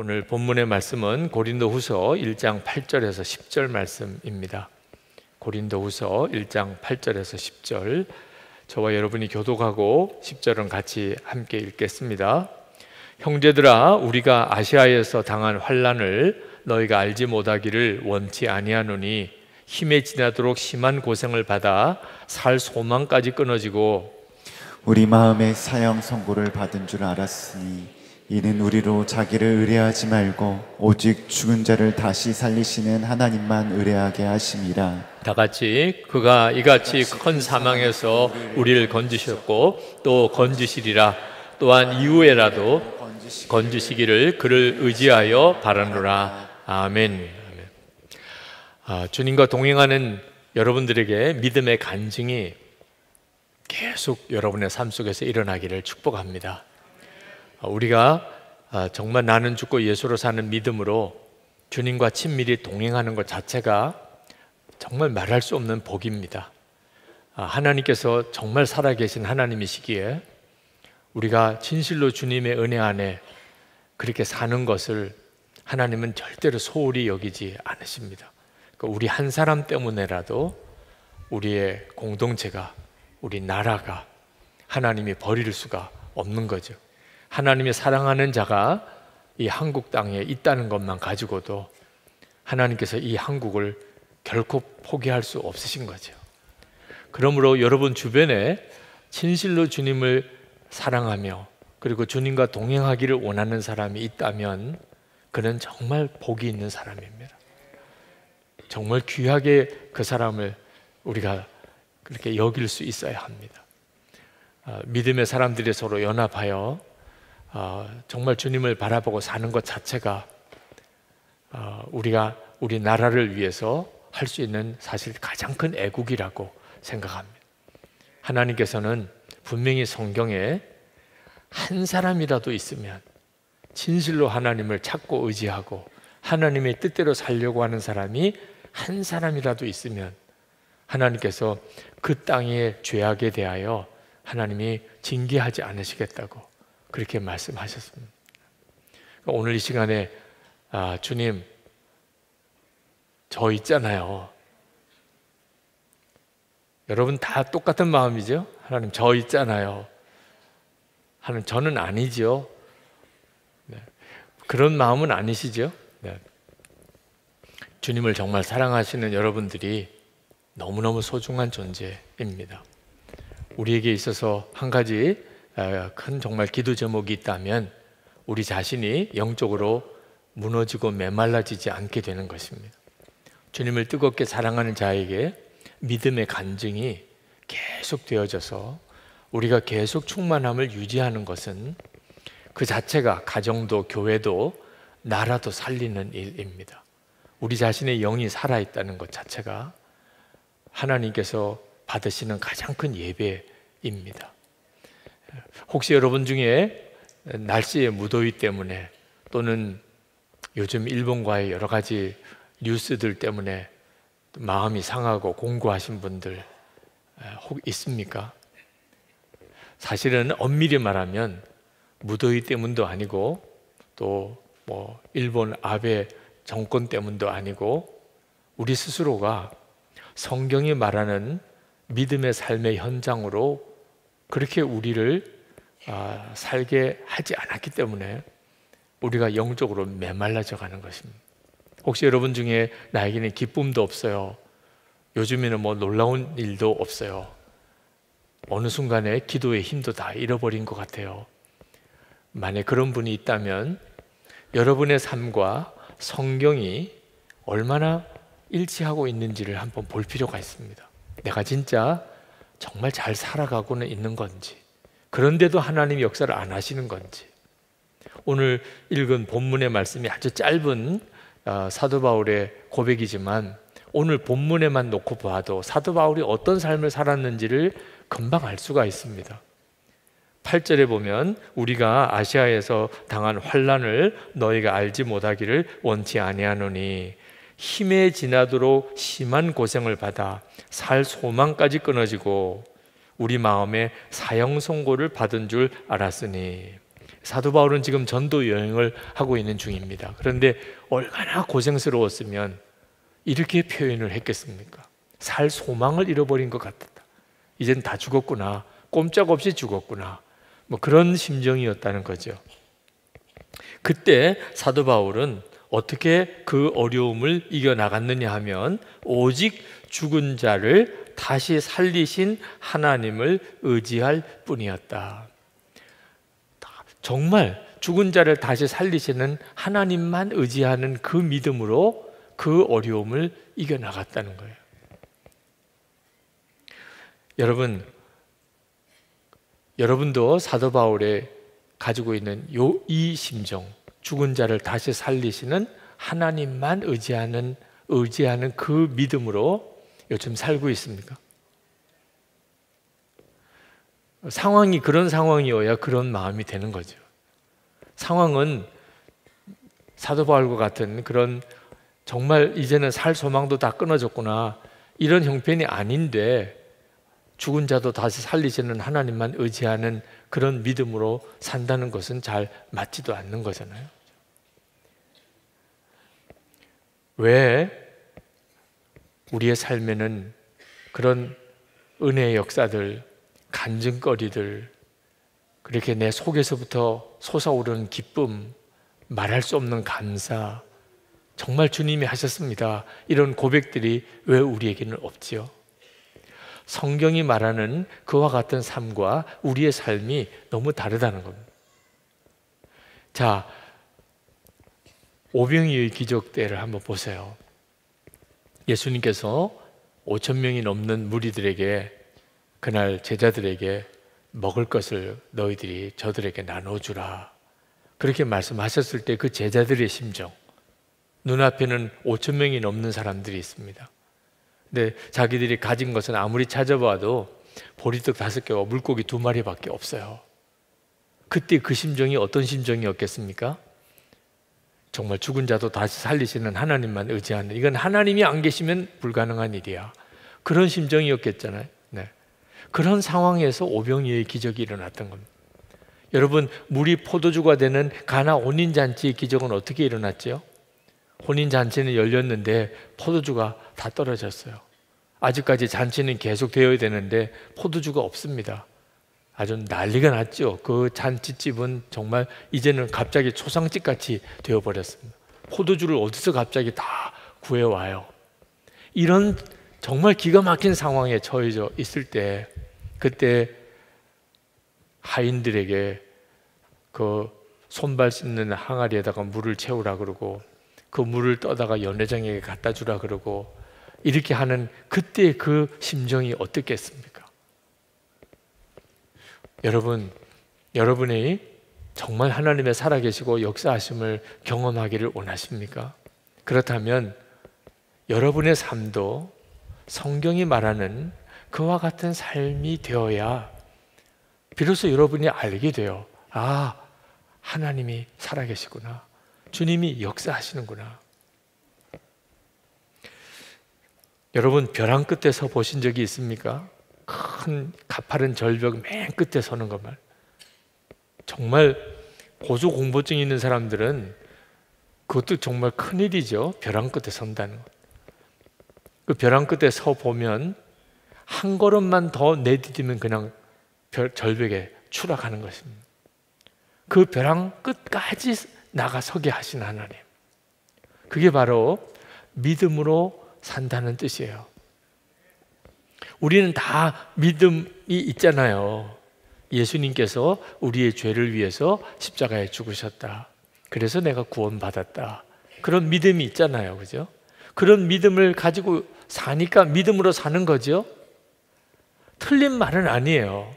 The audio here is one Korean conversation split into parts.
오늘 본문의 말씀은 고린도후서 1장 8절에서 10절 말씀입니다. 고린도후서 1장 8절에서 10절, 저와 여러분이 교독하고 10절은 같이 함께 읽겠습니다. 형제들아, 우리가 아시아에서 당한 환난을 너희가 알지 못하기를 원치 아니하노니 힘에 지나도록 심한 고생을 받아 살 소망까지 끊어지고 우리 마음에 사형 선고를 받은 줄 알았으니 이는 우리로 자기를 의뢰하지 말고 오직 죽은 자를 다시 살리시는 하나님만 의뢰하게 하심이라. 다 같이 그가 이같이 큰 사망에서 우리를 건지셨고 또 건지시리라. 또한 이후에라도 건지시기를 그를 의지하여 바라노라. 아멘. 주님과 동행하는 여러분들에게 믿음의 간증이 계속 여러분의 삶 속에서 일어나기를 축복합니다. 우리가 정말 나는 죽고 예수로 사는 믿음으로 주님과 친밀히 동행하는 것 자체가 정말 말할 수 없는 복입니다. 하나님께서 정말 살아계신 하나님이시기에 우리가 진실로 주님의 은혜 안에 그렇게 사는 것을 하나님은 절대로 소홀히 여기지 않으십니다. 그러니까 우리 한 사람 때문에라도 우리의 공동체가, 우리 나라가 하나님이 버릴 수가 없는 거죠. 하나님이 사랑하는 자가 이 한국 땅에 있다는 것만 가지고도 하나님께서 이 한국을 결코 포기할 수 없으신 거죠. 그러므로 여러분 주변에 진실로 주님을 사랑하며 그리고 주님과 동행하기를 원하는 사람이 있다면 그는 정말 복이 있는 사람입니다. 정말 귀하게 그 사람을 우리가 그렇게 여길 수 있어야 합니다. 믿음의 사람들이 서로 연합하여 정말 주님을 바라보고 사는 것 자체가 우리가 우리 나라를 위해서 할 수 있는 사실 가장 큰 애국이라고 생각합니다. 하나님께서는 분명히 성경에 한 사람이라도 있으면 진실로 하나님을 찾고 의지하고 하나님의 뜻대로 살려고 하는 사람이 한 사람이라도 있으면 하나님께서 그 땅의 죄악에 대하여 하나님이 징계하지 않으시겠다고 그렇게 말씀하셨습니다. 오늘 이 시간에 주님, 저 있잖아요. 여러분 다 똑같은 마음이죠? 하나님, 저 있잖아요. 하나님, 저는 아니죠. 네. 그런 마음은 아니시죠? 네. 주님을 정말 사랑하시는 여러분들이 너무너무 소중한 존재입니다. 우리에게 있어서 한 가지 큰 정말 기도 제목이 있다면 우리 자신이 영적으로 무너지고 메말라지지 않게 되는 것입니다. 주님을 뜨겁게 사랑하는 자에게 믿음의 간증이 계속 되어져서 우리가 계속 충만함을 유지하는 것은 그 자체가 가정도 교회도 나라도 살리는 일입니다. 우리 자신의 영이 살아있다는 것 자체가 하나님께서 받으시는 가장 큰 예배입니다. 혹시 여러분 중에 날씨의 무더위 때문에 또는 요즘 일본과의 여러 가지 뉴스들 때문에 마음이 상하고 공고하신 분들 혹 있습니까? 사실은 엄밀히 말하면 무더위 때문도 아니고 또 뭐 일본 아베 정권 때문도 아니고 우리 스스로가 성경이 말하는 믿음의 삶의 현장으로 그렇게 우리를 살게 하지 않았기 때문에 우리가 영적으로 메말라져 가는 것입니다. 혹시 여러분 중에 나에게는 기쁨도 없어요, 요즘에는 뭐 놀라운 일도 없어요, 어느 순간에 기도의 힘도 다 잃어버린 것 같아요. 만약 그런 분이 있다면 여러분의 삶과 성경이 얼마나 일치하고 있는지를 한번 볼 필요가 있습니다. 내가 진짜 정말 잘 살아가고는 있는 건지, 그런데도 하나님이 역사를 안 하시는 건지. 오늘 읽은 본문의 말씀이 아주 짧은 사도 바울의 고백이지만 오늘 본문에만 놓고 봐도 사도 바울이 어떤 삶을 살았는지를 금방 알 수가 있습니다. 8절에 보면 우리가 아시아에서 당한 환난을 너희가 알지 못하기를 원치 아니하노니 힘에 지나도록 심한 고생을 받아 살 소망까지 끊어지고 우리 마음에 사형 선고를 받은 줄 알았으니. 사도 바울은 지금 전도 여행을 하고 있는 중입니다. 그런데 얼마나 고생스러웠으면 이렇게 표현을 했겠습니까? 살 소망을 잃어버린 것 같았다. 이젠 다 죽었구나. 꼼짝없이 죽었구나. 뭐 그런 심정이었다는 거죠. 그때 사도 바울은 어떻게 그 어려움을 이겨나갔느냐 하면 오직 죽은 자를 다시 살리신 하나님을 의지할 뿐이었다. 정말 죽은 자를 다시 살리시는 하나님만 의지하는 그 믿음으로 그 어려움을 이겨나갔다는 거예요. 여러분도 사도 바울의 가지고 있는 이 심정, 죽은 자를 다시 살리시는 하나님만 의지하는 그 믿음으로 요즘 살고 있습니까? 상황이 그런 상황이어야 그런 마음이 되는 거죠. 상황은 사도 바울과 같은 그런 정말 이제는 살 소망도 다 끊어졌구나 이런 형편이 아닌데 죽은 자도 다시 살리시는 하나님만 의지하는 그런 믿음으로 산다는 것은 잘 맞지도 않는 거잖아요. 왜 우리의 삶에는 그런 은혜의 역사들, 간증거리들, 그렇게 내 속에서부터 솟아오르는 기쁨, 말할 수 없는 감사, 정말 주님이 하셨습니다, 이런 고백들이 왜 우리에게는 없지요? 성경이 말하는 그와 같은 삶과 우리의 삶이 너무 다르다는 겁니다. 자, 오병이의 기적 때를 한번 보세요. 예수님께서 5,000명이 넘는 무리들에게 그날 제자들에게 먹을 것을 너희들이 저들에게 나눠주라 그렇게 말씀하셨을 때 그 제자들의 심정, 눈앞에는 5,000명이 넘는 사람들이 있습니다. 근데 자기들이 가진 것은 아무리 찾아봐도 보리떡 5개와 물고기 2마리밖에 없어요. 그때 그 심정이 어떤 심정이었겠습니까? 정말 죽은 자도 다시 살리시는 하나님만 의지하는, 이건 하나님이 안 계시면 불가능한 일이야, 그런 심정이었겠잖아요. 네. 그런 상황에서 오병이어의 기적이 일어났던 겁니다. 여러분, 물이 포도주가 되는 가나 혼인잔치의 기적은 어떻게 일어났죠? 혼인잔치는 열렸는데 포도주가 다 떨어졌어요. 아직까지 잔치는 계속 되어야 되는데 포도주가 없습니다. 아주 난리가 났죠. 그 잔치집은 정말 이제는 갑자기 초상집 같이 되어버렸습니다. 포도주를 어디서 갑자기 다 구해와요. 이런 정말 기가 막힌 상황에 처해져 있을 때, 그때 하인들에게 그 손발 씻는 항아리에다가 물을 채우라 그러고 그 물을 떠다가 연회장에게 갖다 주라 그러고 이렇게 하는 그때 그 심정이 어떻겠습니까? 여러분이 정말 하나님의 살아계시고 역사하심을 경험하기를 원하십니까? 그렇다면 여러분의 삶도 성경이 말하는 그와 같은 삶이 되어야 비로소 여러분이 알게 돼요. 아, 하나님이 살아계시구나, 주님이 역사하시는구나. 여러분, 벼랑 끝에 서 보신 적이 있습니까? 큰 가파른 절벽 맨 끝에 서는 것만. 정말 고소공포증 있는 사람들은 그것도 정말 큰일이죠. 벼랑 끝에 선다는 것. 그 벼랑 끝에 서 보면 한 걸음만 더 내디디면 그냥 절벽에 추락하는 것입니다. 그 벼랑 끝까지 나가서게 하신 하나님, 그게 바로 믿음으로 산다는 뜻이에요. 우리는 다 믿음이 있잖아요. 예수님께서 우리의 죄를 위해서 십자가에 죽으셨다, 그래서 내가 구원받았다, 그런 믿음이 있잖아요. 그죠? 그런 믿음을 가지고 사니까 믿음으로 사는 거죠. 틀린 말은 아니에요.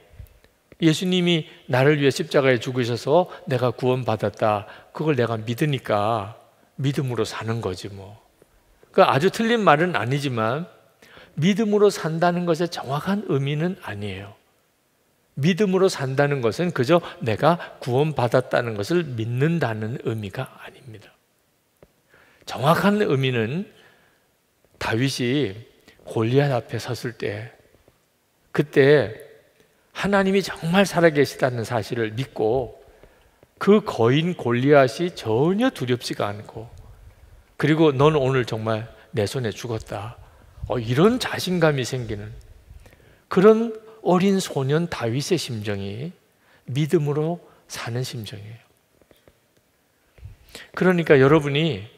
예수님이 나를 위해 십자가에 죽으셔서 내가 구원받았다, 그걸 내가 믿으니까 믿음으로 사는 거지 뭐. 그러니까 아주 틀린 말은 아니지만 믿음으로 산다는 것의 정확한 의미는 아니에요. 믿음으로 산다는 것은 그저 내가 구원받았다는 것을 믿는다는 의미가 아닙니다. 정확한 의미는 다윗이 골리앗 앞에 섰을 때, 그때 하나님이 정말 살아계시다는 사실을 믿고 그 거인 골리앗이 전혀 두렵지가 않고, 그리고 넌 오늘 정말 내 손에 죽었다, 이런 자신감이 생기는 그런 어린 소년 다윗의 심정이 믿음으로 사는 심정이에요. 그러니까 여러분이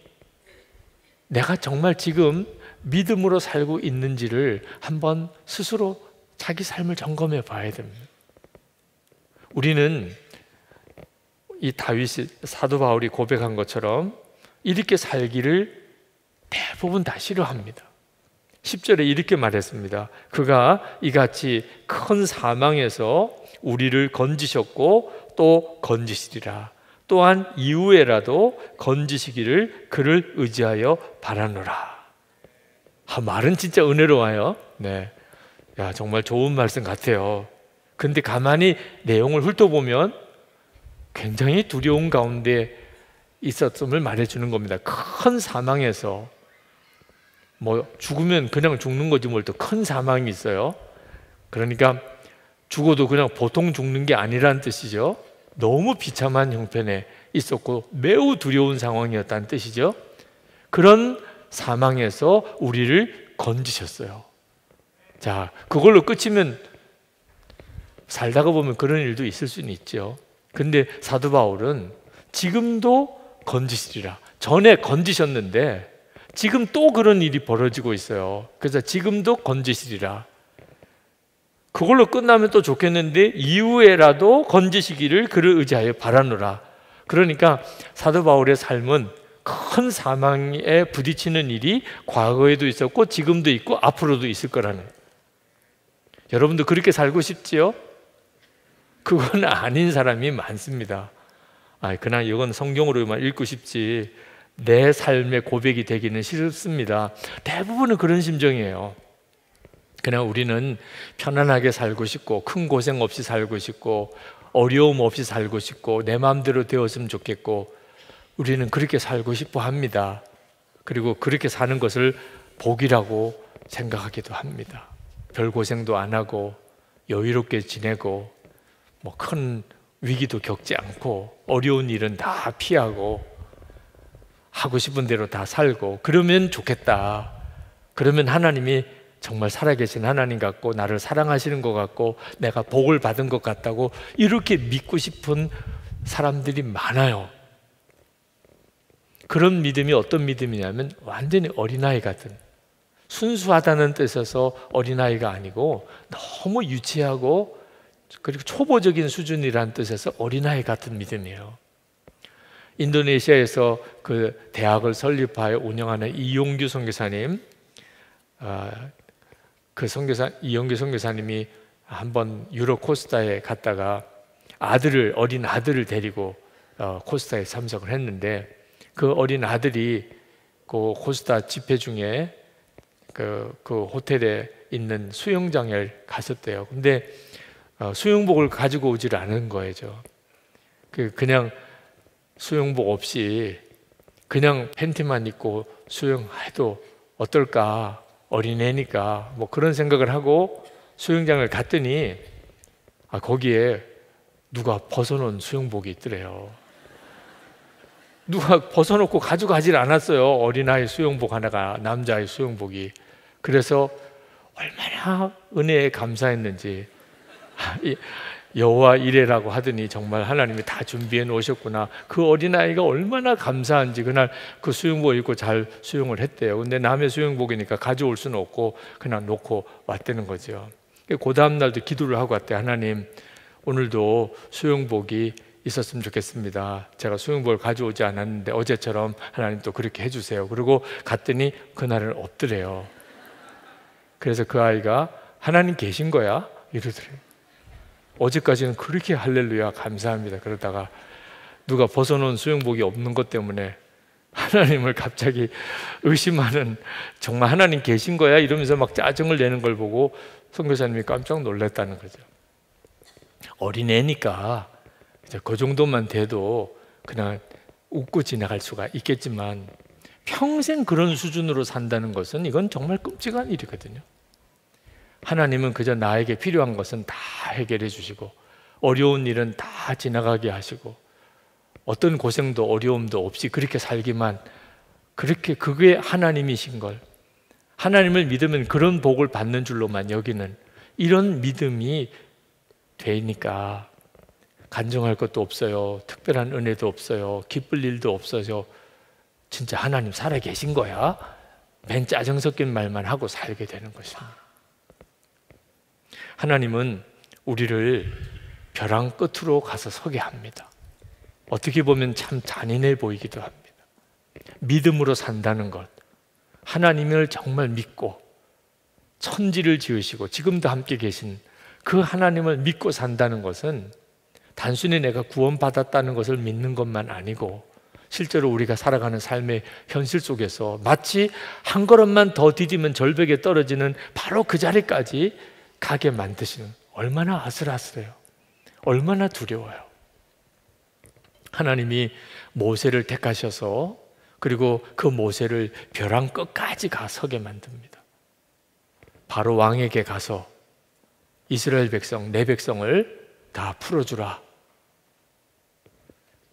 내가 정말 지금 믿음으로 살고 있는지를 한번 스스로 자기 삶을 점검해 봐야 됩니다. 우리는 이 다윗이, 사도 바울이 고백한 것처럼 이렇게 살기를 대부분 다 싫어합니다. 10절에 이렇게 말했습니다. 그가 이같이 큰 사망에서 우리를 건지셨고 또 건지시리라. 또한 이후에라도 건지시기를 그를 의지하여 바라노라. 말은 진짜 은혜로워요. 네, 야, 정말 좋은 말씀 같아요. 근데 가만히 내용을 훑어보면 굉장히 두려운 가운데 있었음을 말해주는 겁니다. 큰 사망에서, 뭐 죽으면 그냥 죽는 거지 뭘 또 큰 사망이 있어요. 그러니까 죽어도 그냥 보통 죽는 게 아니라는 뜻이죠. 너무 비참한 형편에 있었고 매우 두려운 상황이었다는 뜻이죠. 그런 사망에서 우리를 건지셨어요. 자, 그걸로 끝이면 살다가 보면 그런 일도 있을 수는 있죠. 근데 사도 바울은 지금도 건지시리라. 전에 건지셨는데 지금 또 그런 일이 벌어지고 있어요. 그래서 지금도 건지시리라. 그걸로 끝나면 또 좋겠는데 이후에라도 건지시기를 그를 의지하여 바라노라. 그러니까 사도 바울의 삶은 큰 사망에 부딪히는 일이 과거에도 있었고 지금도 있고 앞으로도 있을 거라는. 여러분도 그렇게 살고 싶지요? 그건 아닌 사람이 많습니다. 그냥 이건 성경으로만 읽고 싶지 내 삶의 고백이 되기는 싫습니다. 대부분은 그런 심정이에요. 그냥 우리는 편안하게 살고 싶고 큰 고생 없이 살고 싶고 어려움 없이 살고 싶고 내 마음대로 되었으면 좋겠고 우리는 그렇게 살고 싶어 합니다. 그리고 그렇게 사는 것을 복이라고 생각하기도 합니다. 별 고생도 안 하고 여유롭게 지내고 뭐 큰 위기도 겪지 않고 어려운 일은 다 피하고 하고 싶은 대로 다 살고 그러면 좋겠다. 그러면 하나님이 정말 살아계신 하나님 같고 나를 사랑하시는 것 같고 내가 복을 받은 것 같다고 이렇게 믿고 싶은 사람들이 많아요. 그런 믿음이 어떤 믿음이냐면 완전히 어린아이 같은, 순수하다는 뜻에서 어린아이가 아니고 너무 유치하고 그리고 초보적인 수준이라는 뜻에서 어린아이 같은 믿음이에요. 인도네시아에서 그 대학을 설립하여 운영하는 이용규 선교사님, 이용규 선교사님이 한번 유럽 코스타에 갔다가 어린 아들을 데리고 코스타에 참석을 했는데 그 어린 아들이 그 코스타 집회 중에 그 호텔에 있는 수영장을 갔었대요. 근데 수영복을 가지고 오질 않은 거예요. 그냥 수영복 없이 그냥 팬티만 입고 수영해도 어떨까, 어린애니까 뭐 그런 생각을 하고 수영장을 갔더니 거기에 누가 벗어놓은 수영복이 있더래요. 누가 벗어놓고 가져가질 않았어요. 어린아이 수영복 하나가, 남자아이 수영복이. 그래서 얼마나 은혜에 감사했는지 여호와 이레라고 하더니 정말 하나님이 다 준비해 놓으셨구나. 그 어린아이가 얼마나 감사한지 그날 그 수영복 입고 잘 수영을 했대요. 근데 남의 수영복이니까 가져올 수는 없고 그냥 놓고 왔다는 거죠. 그 다음 날도 기도를 하고 왔대요. 하나님, 오늘도 수영복이 있었으면 좋겠습니다. 제가 수영복을 가져오지 않았는데 어제처럼 하나님 또 그렇게 해주세요. 그리고 갔더니 그날은 없더래요. 그래서 그 아이가 하나님 계신 거야? 이러더래요. 어제까지는 그렇게 할렐루야 감사합니다. 그러다가 누가 벗어놓은 수영복이 없는 것 때문에 하나님을 갑자기 의심하는, 정말 하나님 계신 거야? 이러면서 막 짜증을 내는 걸 보고 선교사님이 깜짝 놀랐다는 거죠. 어린애니까 그 정도만 돼도 그냥 웃고 지나갈 수가 있겠지만 평생 그런 수준으로 산다는 것은 이건 정말 끔찍한 일이거든요. 하나님은 그저 나에게 필요한 것은 다 해결해 주시고 어려운 일은 다 지나가게 하시고 어떤 고생도 어려움도 없이 그렇게 살기만, 그렇게 그게 하나님이신 걸, 하나님을 믿으면 그런 복을 받는 줄로만 여기는 이런 믿음이 되니까 간증할 것도 없어요. 특별한 은혜도 없어요. 기쁠 일도 없어요. 진짜 하나님 살아 계신 거야? 맨 짜증 섞인 말만 하고 살게 되는 것입니다. 하나님은 우리를 벼랑 끝으로 가서 서게 합니다. 어떻게 보면 참 잔인해 보이기도 합니다. 믿음으로 산다는 것, 하나님을 정말 믿고 천지를 지으시고 지금도 함께 계신 그 하나님을 믿고 산다는 것은 단순히 내가 구원받았다는 것을 믿는 것만 아니고, 실제로 우리가 살아가는 삶의 현실 속에서 마치 한 걸음만 더 디디면 절벽에 떨어지는 바로 그 자리까지 가게 만드시는, 얼마나 아슬아슬해요. 얼마나 두려워요. 하나님이 모세를 택하셔서 그리고 그 모세를 벼랑 끝까지 서게 만듭니다. 바로 왕에게 가서 이스라엘 백성, 내 백성을 다 풀어주라,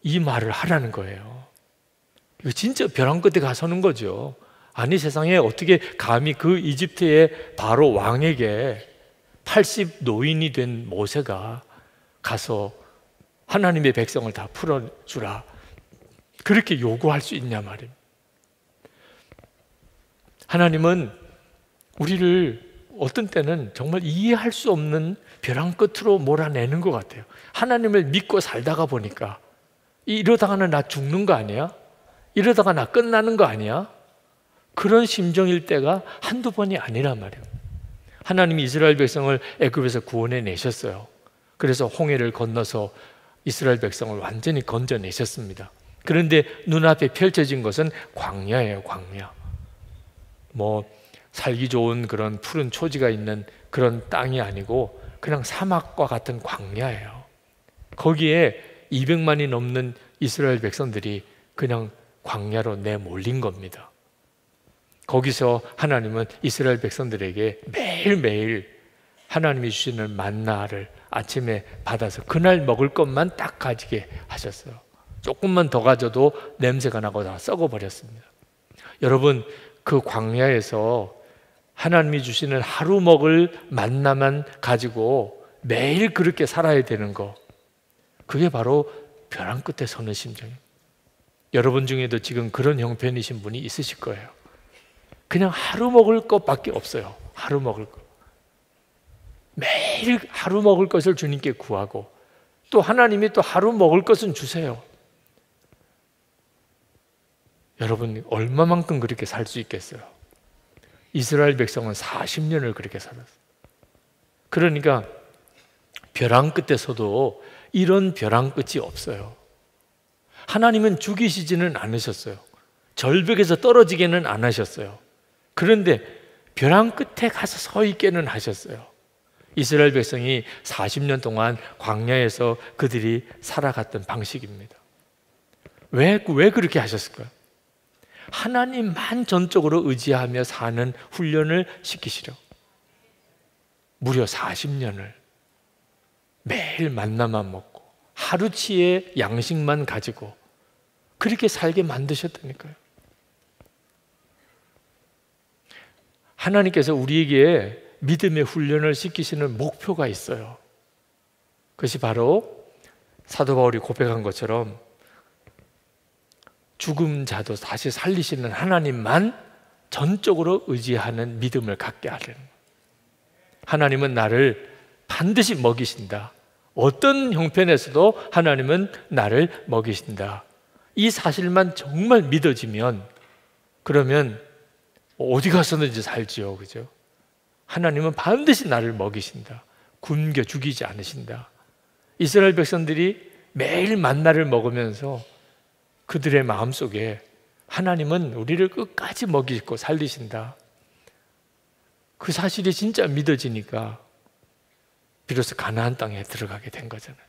이 말을 하라는 거예요. 이거 진짜 벼랑 끝에 가서는 거죠. 아니, 세상에 어떻게 감히 그 이집트의 바로 왕에게 80 노인이 된 모세가 가서 하나님의 백성을 다 풀어주라, 그렇게 요구할 수 있냐 말입니다. 하나님은 우리를 어떤 때는 정말 이해할 수 없는 벼랑 끝으로 몰아내는 것 같아요. 하나님을 믿고 살다가 보니까 이러다가는 나 죽는 거 아니야? 이러다가 나 끝나는 거 아니야? 그런 심정일 때가 한두 번이 아니란 말이에요. 하나님이 이스라엘 백성을 애굽에서 구원해 내셨어요. 그래서 홍해를 건너서 이스라엘 백성을 완전히 건져내셨습니다. 그런데 눈앞에 펼쳐진 것은 광야예요, 광야. 살기 좋은 그런 푸른 초지가 있는 그런 땅이 아니고 그냥 사막과 같은 광야예요. 거기에 200만이 넘는 이스라엘 백성들이 그냥 광야로 내몰린 겁니다. 거기서 하나님은 이스라엘 백성들에게 매일매일 하나님이 주시는 만나를 아침에 받아서 그날 먹을 것만 딱 가지게 하셨어요. 조금만 더 가져도 냄새가 나고 다 썩어버렸습니다. 여러분, 그 광야에서 하나님이 주시는 하루 먹을 만나만 가지고 매일 그렇게 살아야 되는 거, 그게 바로 벼랑 끝에 서는 심정이에요. 여러분 중에도 지금 그런 형편이신 분이 있으실 거예요. 그냥 하루 먹을 것밖에 없어요. 하루 먹을 것. 매일 하루 먹을 것을 주님께 구하고, 또 하나님이 또 하루 먹을 것은 주세요. 여러분, 얼마만큼 그렇게 살 수 있겠어요? 이스라엘 백성은 40년을 그렇게 살았어요. 그러니까 벼랑 끝에서도 이런 벼랑 끝이 없어요. 하나님은 죽이시지는 않으셨어요. 절벽에서 떨어지게는 안 하셨어요. 그런데 벼랑 끝에 가서 서 있게는 하셨어요. 이스라엘 백성이 40년 동안 광야에서 그들이 살아갔던 방식입니다. 왜 그렇게 하셨을까요? 하나님만 전적으로 의지하며 사는 훈련을 시키시려. 무려 40년을 매일 만나만 먹고 하루치의 양식만 가지고 그렇게 살게 만드셨다니까요. 하나님께서 우리에게 믿음의 훈련을 시키시는 목표가 있어요. 그것이 바로 사도 바울이 고백한 것처럼 죽은 자도 다시 살리시는 하나님만 전적으로 의지하는 믿음을 갖게 하려는 거예요. 하나님은 나를 반드시 먹이신다. 어떤 형편에서도 하나님은 나를 먹이신다. 이 사실만 정말 믿어지면, 그러면 어디 가서든지 살지요, 그죠? 하나님은 반드시 나를 먹이신다. 굶겨 죽이지 않으신다. 이스라엘 백성들이 매일 만나를 먹으면서 그들의 마음속에 하나님은 우리를 끝까지 먹이고 살리신다, 그 사실이 진짜 믿어지니까 비로소 가나안 땅에 들어가게 된 거잖아요.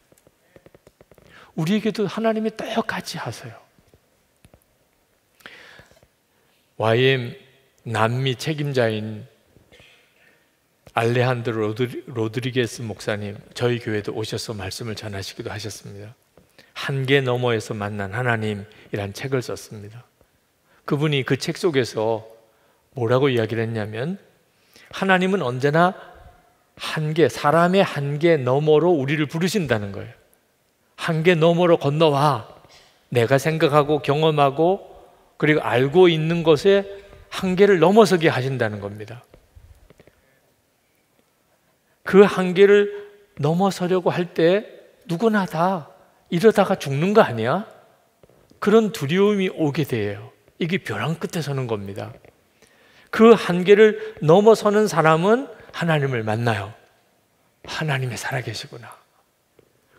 우리에게도 하나님이 똑같이 하세요. YM 남미 책임자인 알레한드로 로드리게스 목사님, 저희 교회도 오셔서 말씀을 전하시기도 하셨습니다. 한계 너머에서 만난 하나님이란 책을 썼습니다. 그분이 그 책 속에서 뭐라고 이야기를 했냐면, 하나님은 언제나 한계, 사람의 한계 너머로 우리를 부르신다는 거예요. 한계 너머로 건너와. 내가 생각하고 경험하고 그리고 알고 있는 것에 한계를 넘어서게 하신다는 겁니다. 그 한계를 넘어서려고 할 때 누구나 다 이러다가 죽는 거 아니야? 그런 두려움이 오게 돼요. 이게 벼랑 끝에 서는 겁니다. 그 한계를 넘어서는 사람은 하나님을 만나요. 하나님이 살아계시구나.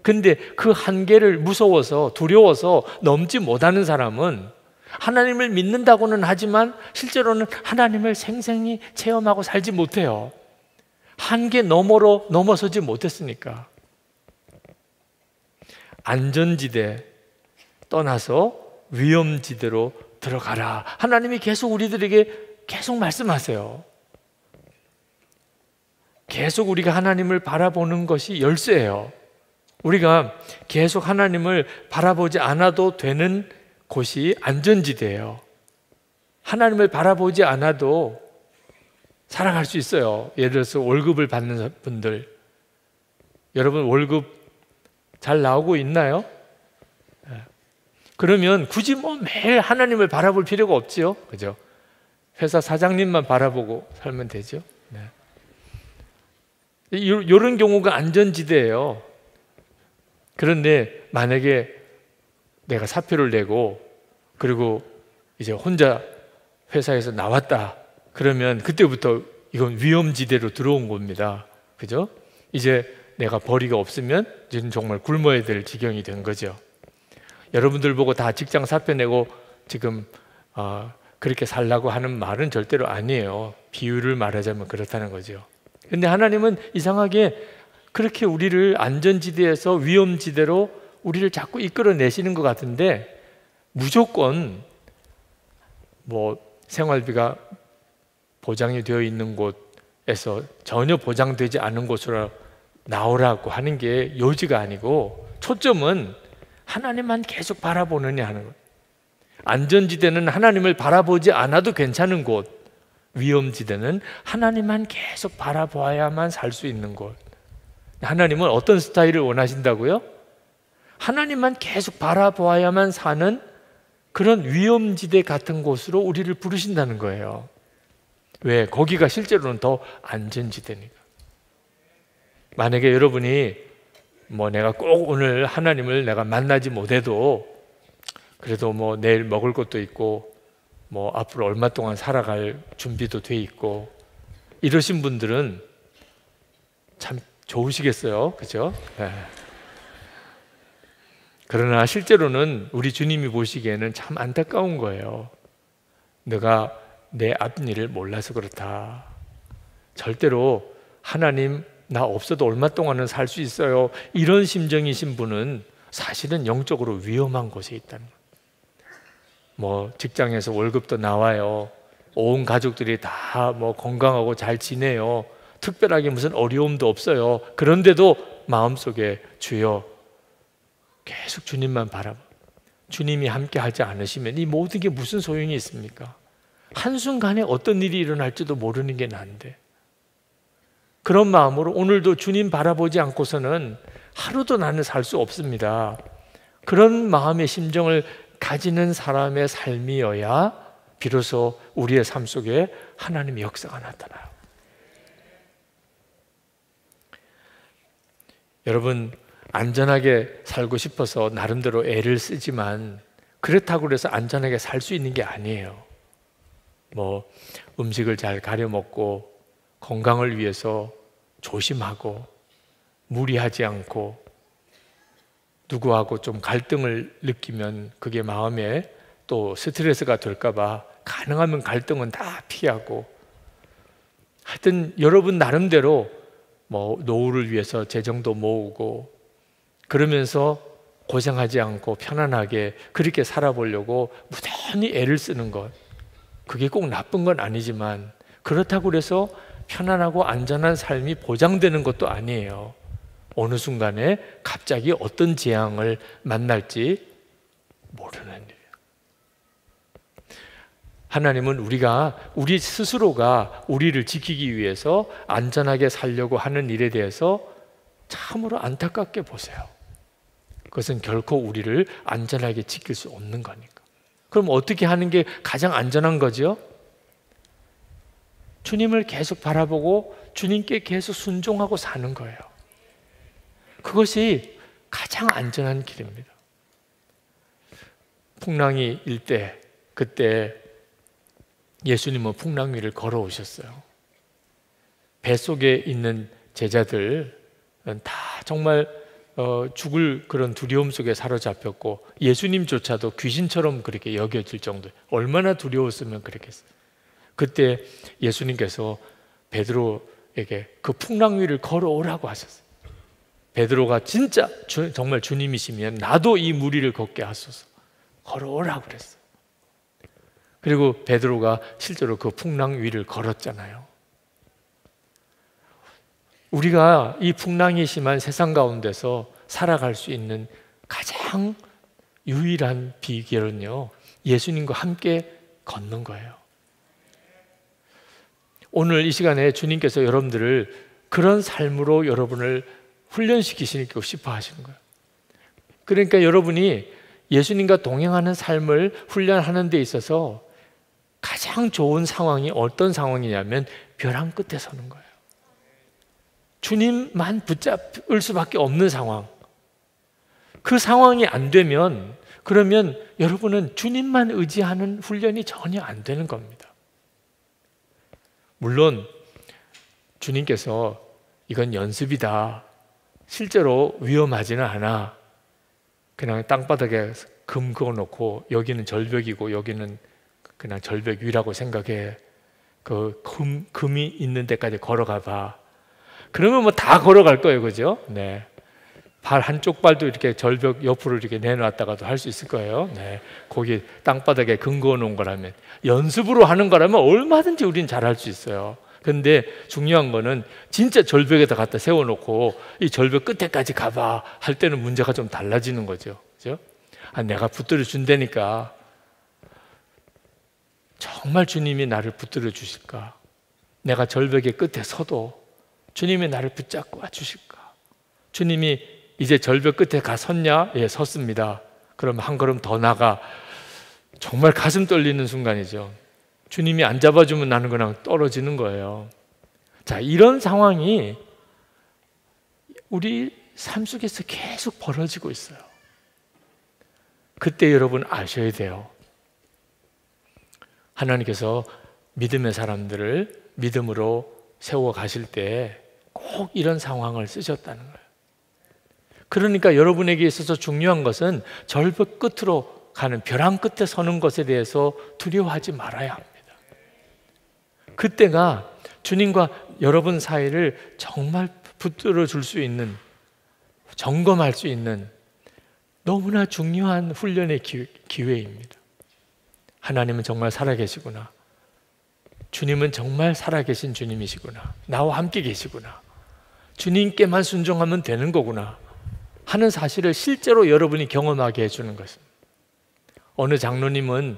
근데 그 한계를 무서워서 두려워서 넘지 못하는 사람은 하나님을 믿는다고는 하지만 실제로는 하나님을 생생히 체험하고 살지 못해요. 한계 너머로 넘어서지 못했으니까. 안전지대 떠나서 위험지대로 들어가라. 하나님이 계속 우리들에게 계속 말씀하세요. 계속 우리가 하나님을 바라보는 것이 열쇠예요. 우리가 계속 하나님을 바라보지 않아도 되는 곳이 안전지대예요. 하나님을 바라보지 않아도 살아갈 수 있어요. 예를 들어서 월급을 받는 분들, 여러분 월급 잘 나오고 있나요? 그러면 굳이 뭐 매일 하나님을 바라볼 필요가 없지요, 그죠? 회사 사장님만 바라보고 살면 되죠. 네. 이런 경우가 안전지대예요. 그런데 만약에 내가 사표를 내고 그리고 이제 혼자 회사에서 나왔다 그러면 그때부터 이건 위험지대로 들어온 겁니다. 그죠? 이제 내가 벌이가 없으면 이제는 정말 굶어야 될 지경이 된 거죠. 여러분들 보고 다 직장 사표 내고 지금 그렇게 살라고 하는 말은 절대로 아니에요. 비유를 말하자면 그렇다는 거죠. 근데 하나님은 이상하게 그렇게 우리를 안전지대에서 위험지대로 우리를 자꾸 이끌어내시는 것 같은데, 무조건 뭐 생활비가 보장이 되어 있는 곳에서 전혀 보장되지 않은 곳으로 나오라고 하는 게 요지가 아니고, 초점은 하나님만 계속 바라보느냐 하는 것. 안전지대는 하나님을 바라보지 않아도 괜찮은 곳, 위험지대는 하나님만 계속 바라봐야만 살 수 있는 곳. 하나님은 어떤 스타일을 원하신다고요? 하나님만 계속 바라보아야만 사는 그런 위험지대 같은 곳으로 우리를 부르신다는 거예요. 왜? 거기가 실제로는 더 안전지대니까. 만약에 여러분이 뭐 내가 꼭 오늘 하나님을 내가 만나지 못해도 그래도 뭐 내일 먹을 것도 있고 뭐 앞으로 얼마 동안 살아갈 준비도 돼 있고 이러신 분들은 참 좋으시겠어요, 그죠? 네. 그러나 실제로는 우리 주님이 보시기에는 참 안타까운 거예요. 내가 내 앞일을 몰라서 그렇다. 절대로 하나님 나 없어도 얼마 동안은 살 수 있어요, 이런 심정이신 분은 사실은 영적으로 위험한 곳에 있다는 거예요. 뭐 직장에서 월급도 나와요, 온 가족들이 다 뭐 건강하고 잘 지내요, 특별하게 무슨 어려움도 없어요. 그런데도 마음속에 주여 계속 주님만 바라봐. 주님이 함께 하지 않으시면 이 모든 게 무슨 소용이 있습니까? 한순간에 어떤 일이 일어날지도 모르는 게 난데, 그런 마음으로 오늘도 주님 바라보지 않고서는 하루도 나는 살 수 없습니다. 그런 마음의 심정을 가지는 사람의 삶이어야 비로소 우리의 삶 속에 하나님의 역사가 나타나요. 여러분, 안전하게 살고 싶어서 나름대로 애를 쓰지만 그렇다고 해서 안전하게 살 수 있는 게 아니에요. 뭐 음식을 잘 가려 먹고 건강을 위해서 조심하고 무리하지 않고, 누구하고 좀 갈등을 느끼면 그게 마음에 또 스트레스가 될까 봐 가능하면 갈등은 다 피하고, 하여튼 여러분 나름대로 뭐 노후를 위해서 재정도 모으고 그러면서 고생하지 않고 편안하게 그렇게 살아보려고 무던히 애를 쓰는 것, 그게 꼭 나쁜 건 아니지만 그렇다고 해서 편안하고 안전한 삶이 보장되는 것도 아니에요. 어느 순간에 갑자기 어떤 재앙을 만날지 모르는 일이에요. 하나님은 우리 스스로가 우리를 지키기 위해서 안전하게 살려고 하는 일에 대해서 참으로 안타깝게 보세요. 그것은 결코 우리를 안전하게 지킬 수 없는 거니까. 그럼 어떻게 하는 게 가장 안전한 거죠? 주님을 계속 바라보고 주님께 계속 순종하고 사는 거예요. 그것이 가장 안전한 길입니다. 풍랑이 일 때, 그때 예수님은 풍랑 위를 걸어오셨어요. 뱃속에 있는 제자들은 다 정말 죽을 그런 두려움 속에 사로잡혔고 예수님조차도 귀신처럼 그렇게 여겨질 정도, 얼마나 두려웠으면 그랬겠어요. 그때 예수님께서 베드로에게 그 풍랑 위를 걸어오라고 하셨어요. 베드로가 진짜 정말 주님이시면 나도 이 무리를 걷게 하소서, 걸어오라고 그랬어요. 그리고 베드로가 실제로 그 풍랑 위를 걸었잖아요. 우리가 이 풍랑이 심한 세상 가운데서 살아갈 수 있는 가장 유일한 비결은요, 예수님과 함께 걷는 거예요. 오늘 이 시간에 주님께서 여러분들을 그런 삶으로 여러분을 훈련시키시고 싶어 하시는 거예요. 그러니까 여러분이 예수님과 동행하는 삶을 훈련하는 데 있어서 가장 좋은 상황이 어떤 상황이냐면 벼랑 끝에 서는 거예요. 주님만 붙잡을 수밖에 없는 상황. 그 상황이 안 되면 그러면 여러분은 주님만 의지하는 훈련이 전혀 안 되는 겁니다. 물론 주님께서 이건 연습이다, 실제로 위험하지는 않아, 그냥 땅바닥에 금 그어놓고 여기는 절벽이고 여기는 그냥 절벽 위라고 생각해, 그 금이 있는 데까지 걸어가 봐. 그러면 뭐 다 걸어갈 거예요, 그죠? 네. 발 한쪽 발도 이렇게 절벽 옆으로 이렇게 내놨다가도 할 수 있을 거예요. 네. 거기 땅바닥에 금 그어 놓은 거라면, 연습으로 하는 거라면 얼마든지 우리는 잘할 수 있어요. 근데 중요한 거는 진짜 절벽에다 갖다 세워놓고 이 절벽 끝에까지 가봐 할 때는 문제가 좀 달라지는 거죠. 그죠? 내가 붙들어 준다니까 정말 주님이 나를 붙들어 주실까? 내가 절벽의 끝에 서도 주님이 나를 붙잡고 와 주실까? 주님이 이제 절벽 끝에 가 섰냐? 예, 섰습니다. 그럼 한 걸음 더 나가. 정말 가슴 떨리는 순간이죠. 주님이 안 잡아주면 나는 그냥 떨어지는 거예요. 자, 이런 상황이 우리 삶 속에서 계속 벌어지고 있어요. 그때 여러분 아셔야 돼요. 하나님께서 믿음의 사람들을 믿음으로 세워 가실 때 꼭 이런 상황을 쓰셨다는 거예요. 그러니까 여러분에게 있어서 중요한 것은 절벽 끝으로 가는 벼랑 끝에 서는 것에 대해서 두려워하지 말아야 합니다. 그때가 주님과 여러분 사이를 정말 붙들어 줄 수 있는, 점검할 수 있는 너무나 중요한 훈련의 기회입니다. 하나님은 정말 살아계시구나, 주님은 정말 살아계신 주님이시구나, 나와 함께 계시구나, 주님께만 순종하면 되는 거구나 하는 사실을 실제로 여러분이 경험하게 해주는 것입니다. 어느 장로님은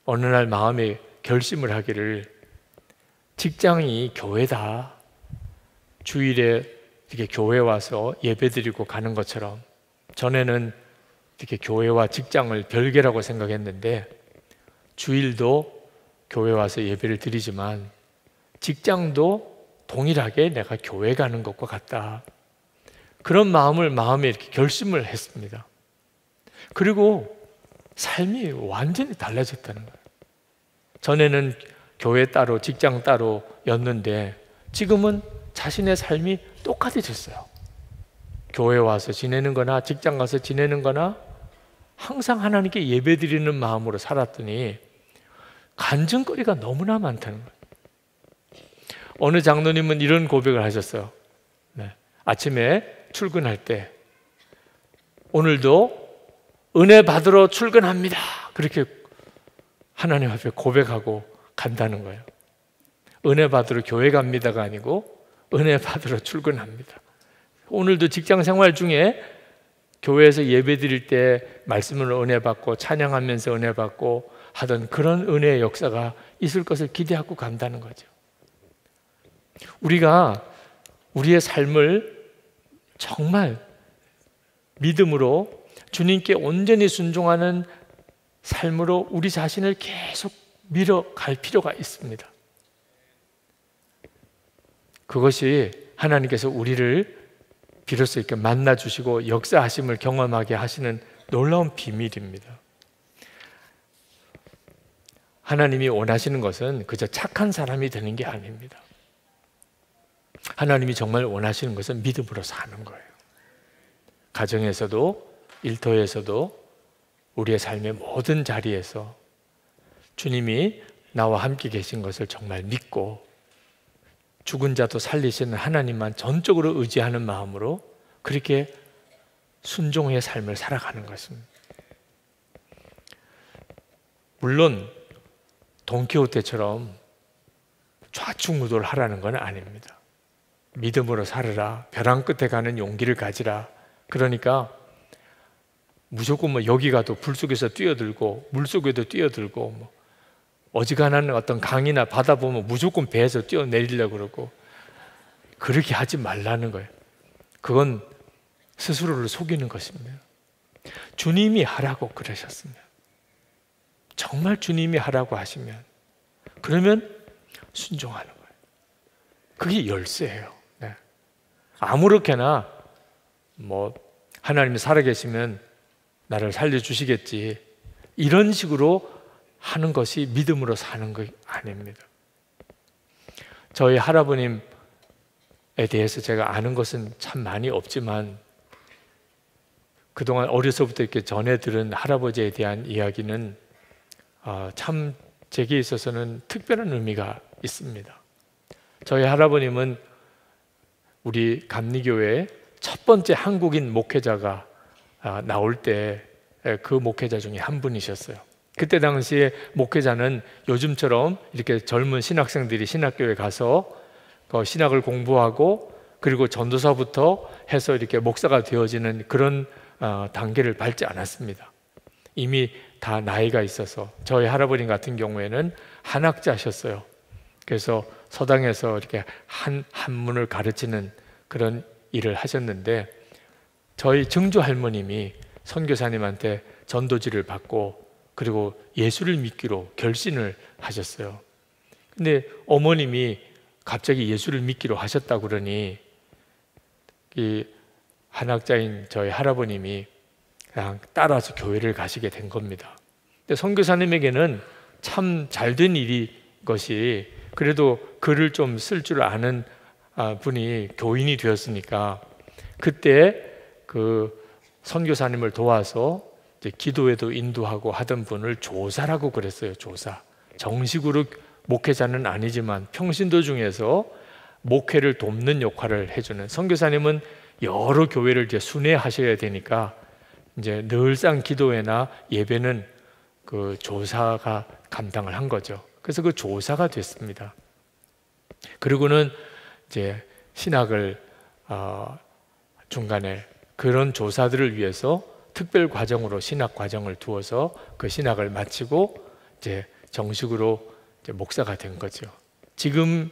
어느 날 마음에 결심을 하기를, 직장이 교회다, 주일에 이렇게 교회 와서 예배드리고 가는 것처럼, 전에는 이렇게 교회와 직장을 별개라고 생각했는데 주일도 교회 와서 예배를 드리지만 직장도 동일하게 내가 교회 가는 것과 같다, 그런 마음에 이렇게 결심을 했습니다. 그리고 삶이 완전히 달라졌다는 거예요. 전에는 교회 따로 직장 따로였는데 지금은 자신의 삶이 똑같아졌어요. 교회 와서 지내는 거나 직장 가서 지내는 거나 항상 하나님께 예배드리는 마음으로 살았더니 간증거리가 너무나 많다는 거예요. 어느 장로님은 이런 고백을 하셨어요. 네. 아침에 출근할 때 오늘도 은혜 받으러 출근합니다, 그렇게 하나님 앞에 고백하고 간다는 거예요. 은혜 받으러 교회 갑니다가 아니고 은혜 받으러 출근합니다. 오늘도 직장 생활 중에 교회에서 예배 드릴 때 말씀을 은혜 받고 찬양하면서 은혜 받고 하던 그런 은혜의 역사가 있을 것을 기대하고 간다는 거죠. 우리가 우리의 삶을 정말 믿음으로 주님께 온전히 순종하는 삶으로 우리 자신을 계속 밀어갈 필요가 있습니다. 그것이 하나님께서 우리를 비로소 이렇게 만나주시고 역사하심을 경험하게 하시는 놀라운 비밀입니다. 하나님이 원하시는 것은 그저 착한 사람이 되는 게 아닙니다. 하나님이 정말 원하시는 것은 믿음으로 사는 거예요. 가정에서도 일터에서도 우리의 삶의 모든 자리에서 주님이 나와 함께 계신 것을 정말 믿고 죽은 자도 살리시는 하나님만 전적으로 의지하는 마음으로 그렇게 순종의 삶을 살아가는 것입니다. 물론 돈키호테처럼 좌충우돌 하라는 건 아닙니다. 믿음으로 살으라, 벼랑 끝에 가는 용기를 가지라. 그러니까 무조건 뭐 여기 가도 불 속에서 뛰어들고 물 속에도 뛰어들고 뭐 어지간한 어떤 강이나 바다 보면 무조건 배에서 뛰어내리려고 그러고 그렇게 하지 말라는 거예요. 그건 스스로를 속이는 것입니다. 주님이 하라고 그러셨습니다. 정말 주님이 하라고 하시면 그러면 순종하는 거예요. 그게 열쇠예요. 네. 아무렇게나 뭐 하나님이 살아계시면 나를 살려주시겠지 이런 식으로 하는 것이 믿음으로 사는 것 아닙니다. 저희 할아버님에 대해서 제가 아는 것은 참 많이 없지만 그동안 어려서부터 이렇게 전해 들은 할아버지에 대한 이야기는 참 제게 있어서는 특별한 의미가 있습니다. 저희 할아버님은 우리 감리교회 첫 번째 한국인 목회자가 나올 때 그 목회자 중에 한 분이셨어요. 그때 당시에 목회자는 요즘처럼 이렇게 젊은 신학생들이 신학교에 가서 신학을 공부하고 그리고 전도사부터 해서 이렇게 목사가 되어지는 그런 단계를 밟지 않았습니다. 이미 다 나이가 있어서 저희 할아버님 같은 경우에는 한학자셨어요. 그래서 서당에서 이렇게 한문을 가르치는 그런 일을 하셨는데 저희 증조 할머님이 선교사님한테 전도지를 받고 그리고 예수를 믿기로 결심을 하셨어요. 근데 어머님이 갑자기 예수를 믿기로 하셨다고 그러니 이 한학자인 저희 할아버님이 그냥 따라서 교회를 가시게 된 겁니다. 근데 선교사님에게는 참 잘된 일이 것이 그래도 글을 좀 쓸 줄 아는 분이 교인이 되었으니까 그때 그 선교사님을 도와서 이제 기도에도 인도하고 하던 분을 조사라고 그랬어요. 조사. 정식으로 목회자는 아니지만 평신도 중에서 목회를 돕는 역할을 해주는 선교사님은 여러 교회를 이제 순회하셔야 되니까 이제 늘상 기도회나 예배는 그 조사가 감당을 한 거죠. 그래서 그 조사가 됐습니다. 그리고는 이제 신학을 중간에 그런 조사들을 위해서 특별 과정으로 신학 과정을 두어서 그 신학을 마치고 이제 정식으로 이제 목사가 된 거죠. 지금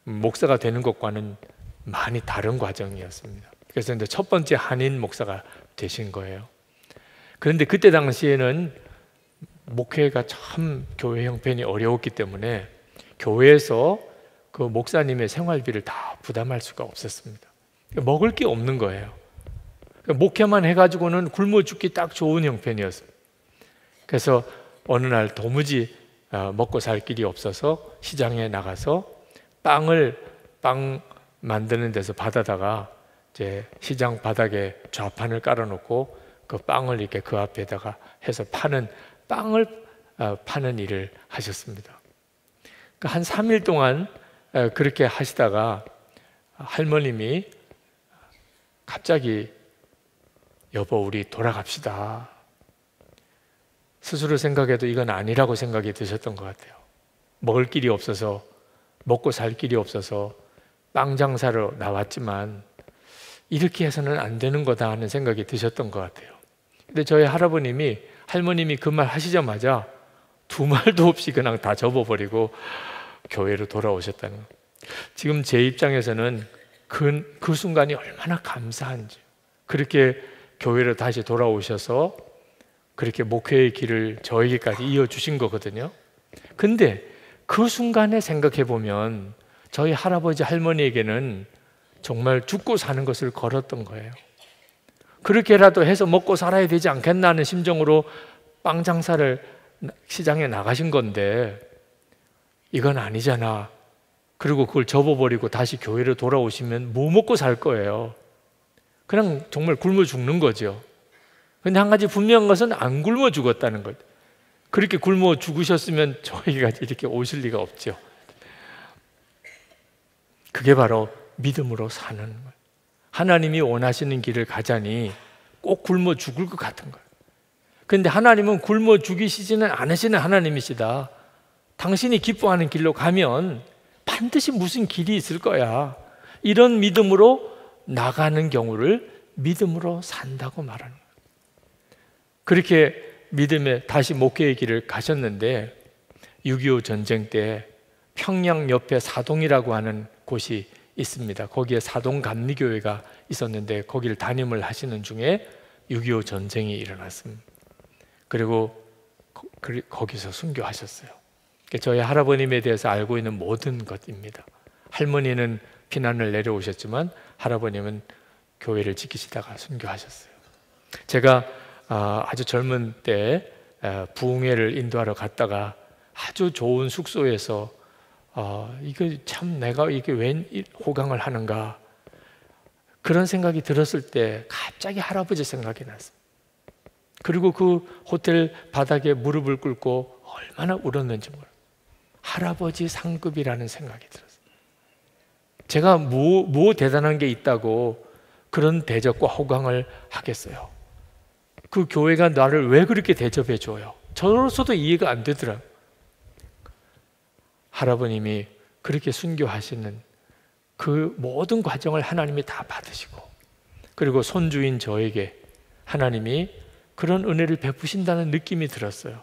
목사가 되는 것과는 많이 다른 과정이었습니다. 그래서 이제 첫 번째 한인 목사가 되신 거예요. 그런데 그때 당시에는 목회가 참 교회 형편이 어려웠기 때문에 교회에서 그 목사님의 생활비를 다 부담할 수가 없었습니다. 먹을 게 없는 거예요. 목회만 해가지고는 굶어 죽기 딱 좋은 형편이었어요. 그래서 어느 날 도무지 먹고 살 길이 없어서 시장에 나가서 빵 만드는 데서 받아다가 이제 시장 바닥에 좌판을 깔아놓고 그 빵을 이렇게 그 앞에다가 해서 빵을 파는 일을 하셨습니다. 한 3일 동안 그렇게 하시다가 할머님이 갑자기 여보 우리 돌아갑시다. 스스로 생각해도 이건 아니라고 생각이 드셨던 것 같아요. 먹을 길이 없어서 먹고 살 길이 없어서 빵 장사로 나왔지만 이렇게 해서는 안 되는 거다 하는 생각이 드셨던 것 같아요. 근데 저희 할머님이 그 말 하시자마자 두 말도 없이 그냥 다 접어버리고 교회로 돌아오셨다는 거예요. 지금 제 입장에서는 그 순간이 얼마나 감사한지, 그렇게 교회로 다시 돌아오셔서 그렇게 목회의 길을 저에게까지 이어주신 거거든요. 근데 그 순간에 생각해 보면 저희 할아버지 할머니에게는 정말 죽고 사는 것을 걸었던 거예요. 그렇게라도 해서 먹고 살아야 되지 않겠나 하는 심정으로 빵 장사를 시장에 나가신 건데 이건 아니잖아. 그리고 그걸 접어버리고 다시 교회로 돌아오시면 뭐 먹고 살 거예요? 그냥 정말 굶어 죽는 거죠. 근데 한 가지 분명한 것은 안 굶어 죽었다는 거죠. 그렇게 굶어 죽으셨으면 저희가 이렇게 오실 리가 없죠. 그게 바로 믿음으로 사는 거예요. 하나님이 원하시는 길을 가자니 꼭 굶어 죽을 것 같은 거예요. 그런데 하나님은 굶어 죽이시지는 않으시는 하나님이시다. 당신이 기뻐하는 길로 가면 반드시 무슨 길이 있을 거야. 이런 믿음으로 나가는 경우를 믿음으로 산다고 말하는 거예요. 그렇게 믿음에 다시 목회의 길을 가셨는데 6.25 전쟁 때 평양 옆에 사동이라고 하는 곳이 있습니다. 거기에 사동 감리교회가 있었는데 거기를 담임을 하시는 중에 6.25 전쟁이 일어났습니다. 그리고 거기서 순교하셨어요. 저희 할아버님에 대해서 알고 있는 모든 것입니다. 할머니는 피난을 내려오셨지만 할아버님은 교회를 지키시다가 순교하셨어요. 제가 아주 젊은 때 부흥회를 인도하러 갔다가 아주 좋은 숙소에서 이거 참 내가 이게 웬 호강을 하는가 그런 생각이 들었을 때 갑자기 할아버지 생각이 났어요. 그리고 그 호텔 바닥에 무릎을 꿇고 얼마나 울었는지 몰라요. 할아버지 상급이라는 생각이 들었어요. 제가 뭐 대단한 게 있다고 그런 대접과 호강을 하겠어요. 그 교회가 나를 왜 그렇게 대접해 줘요? 저로서도 이해가 안 되더라고요. 할아버님이 그렇게 순교하시는 그 모든 과정을 하나님이 다 받으시고 그리고 손주인 저에게 하나님이 그런 은혜를 베푸신다는 느낌이 들었어요.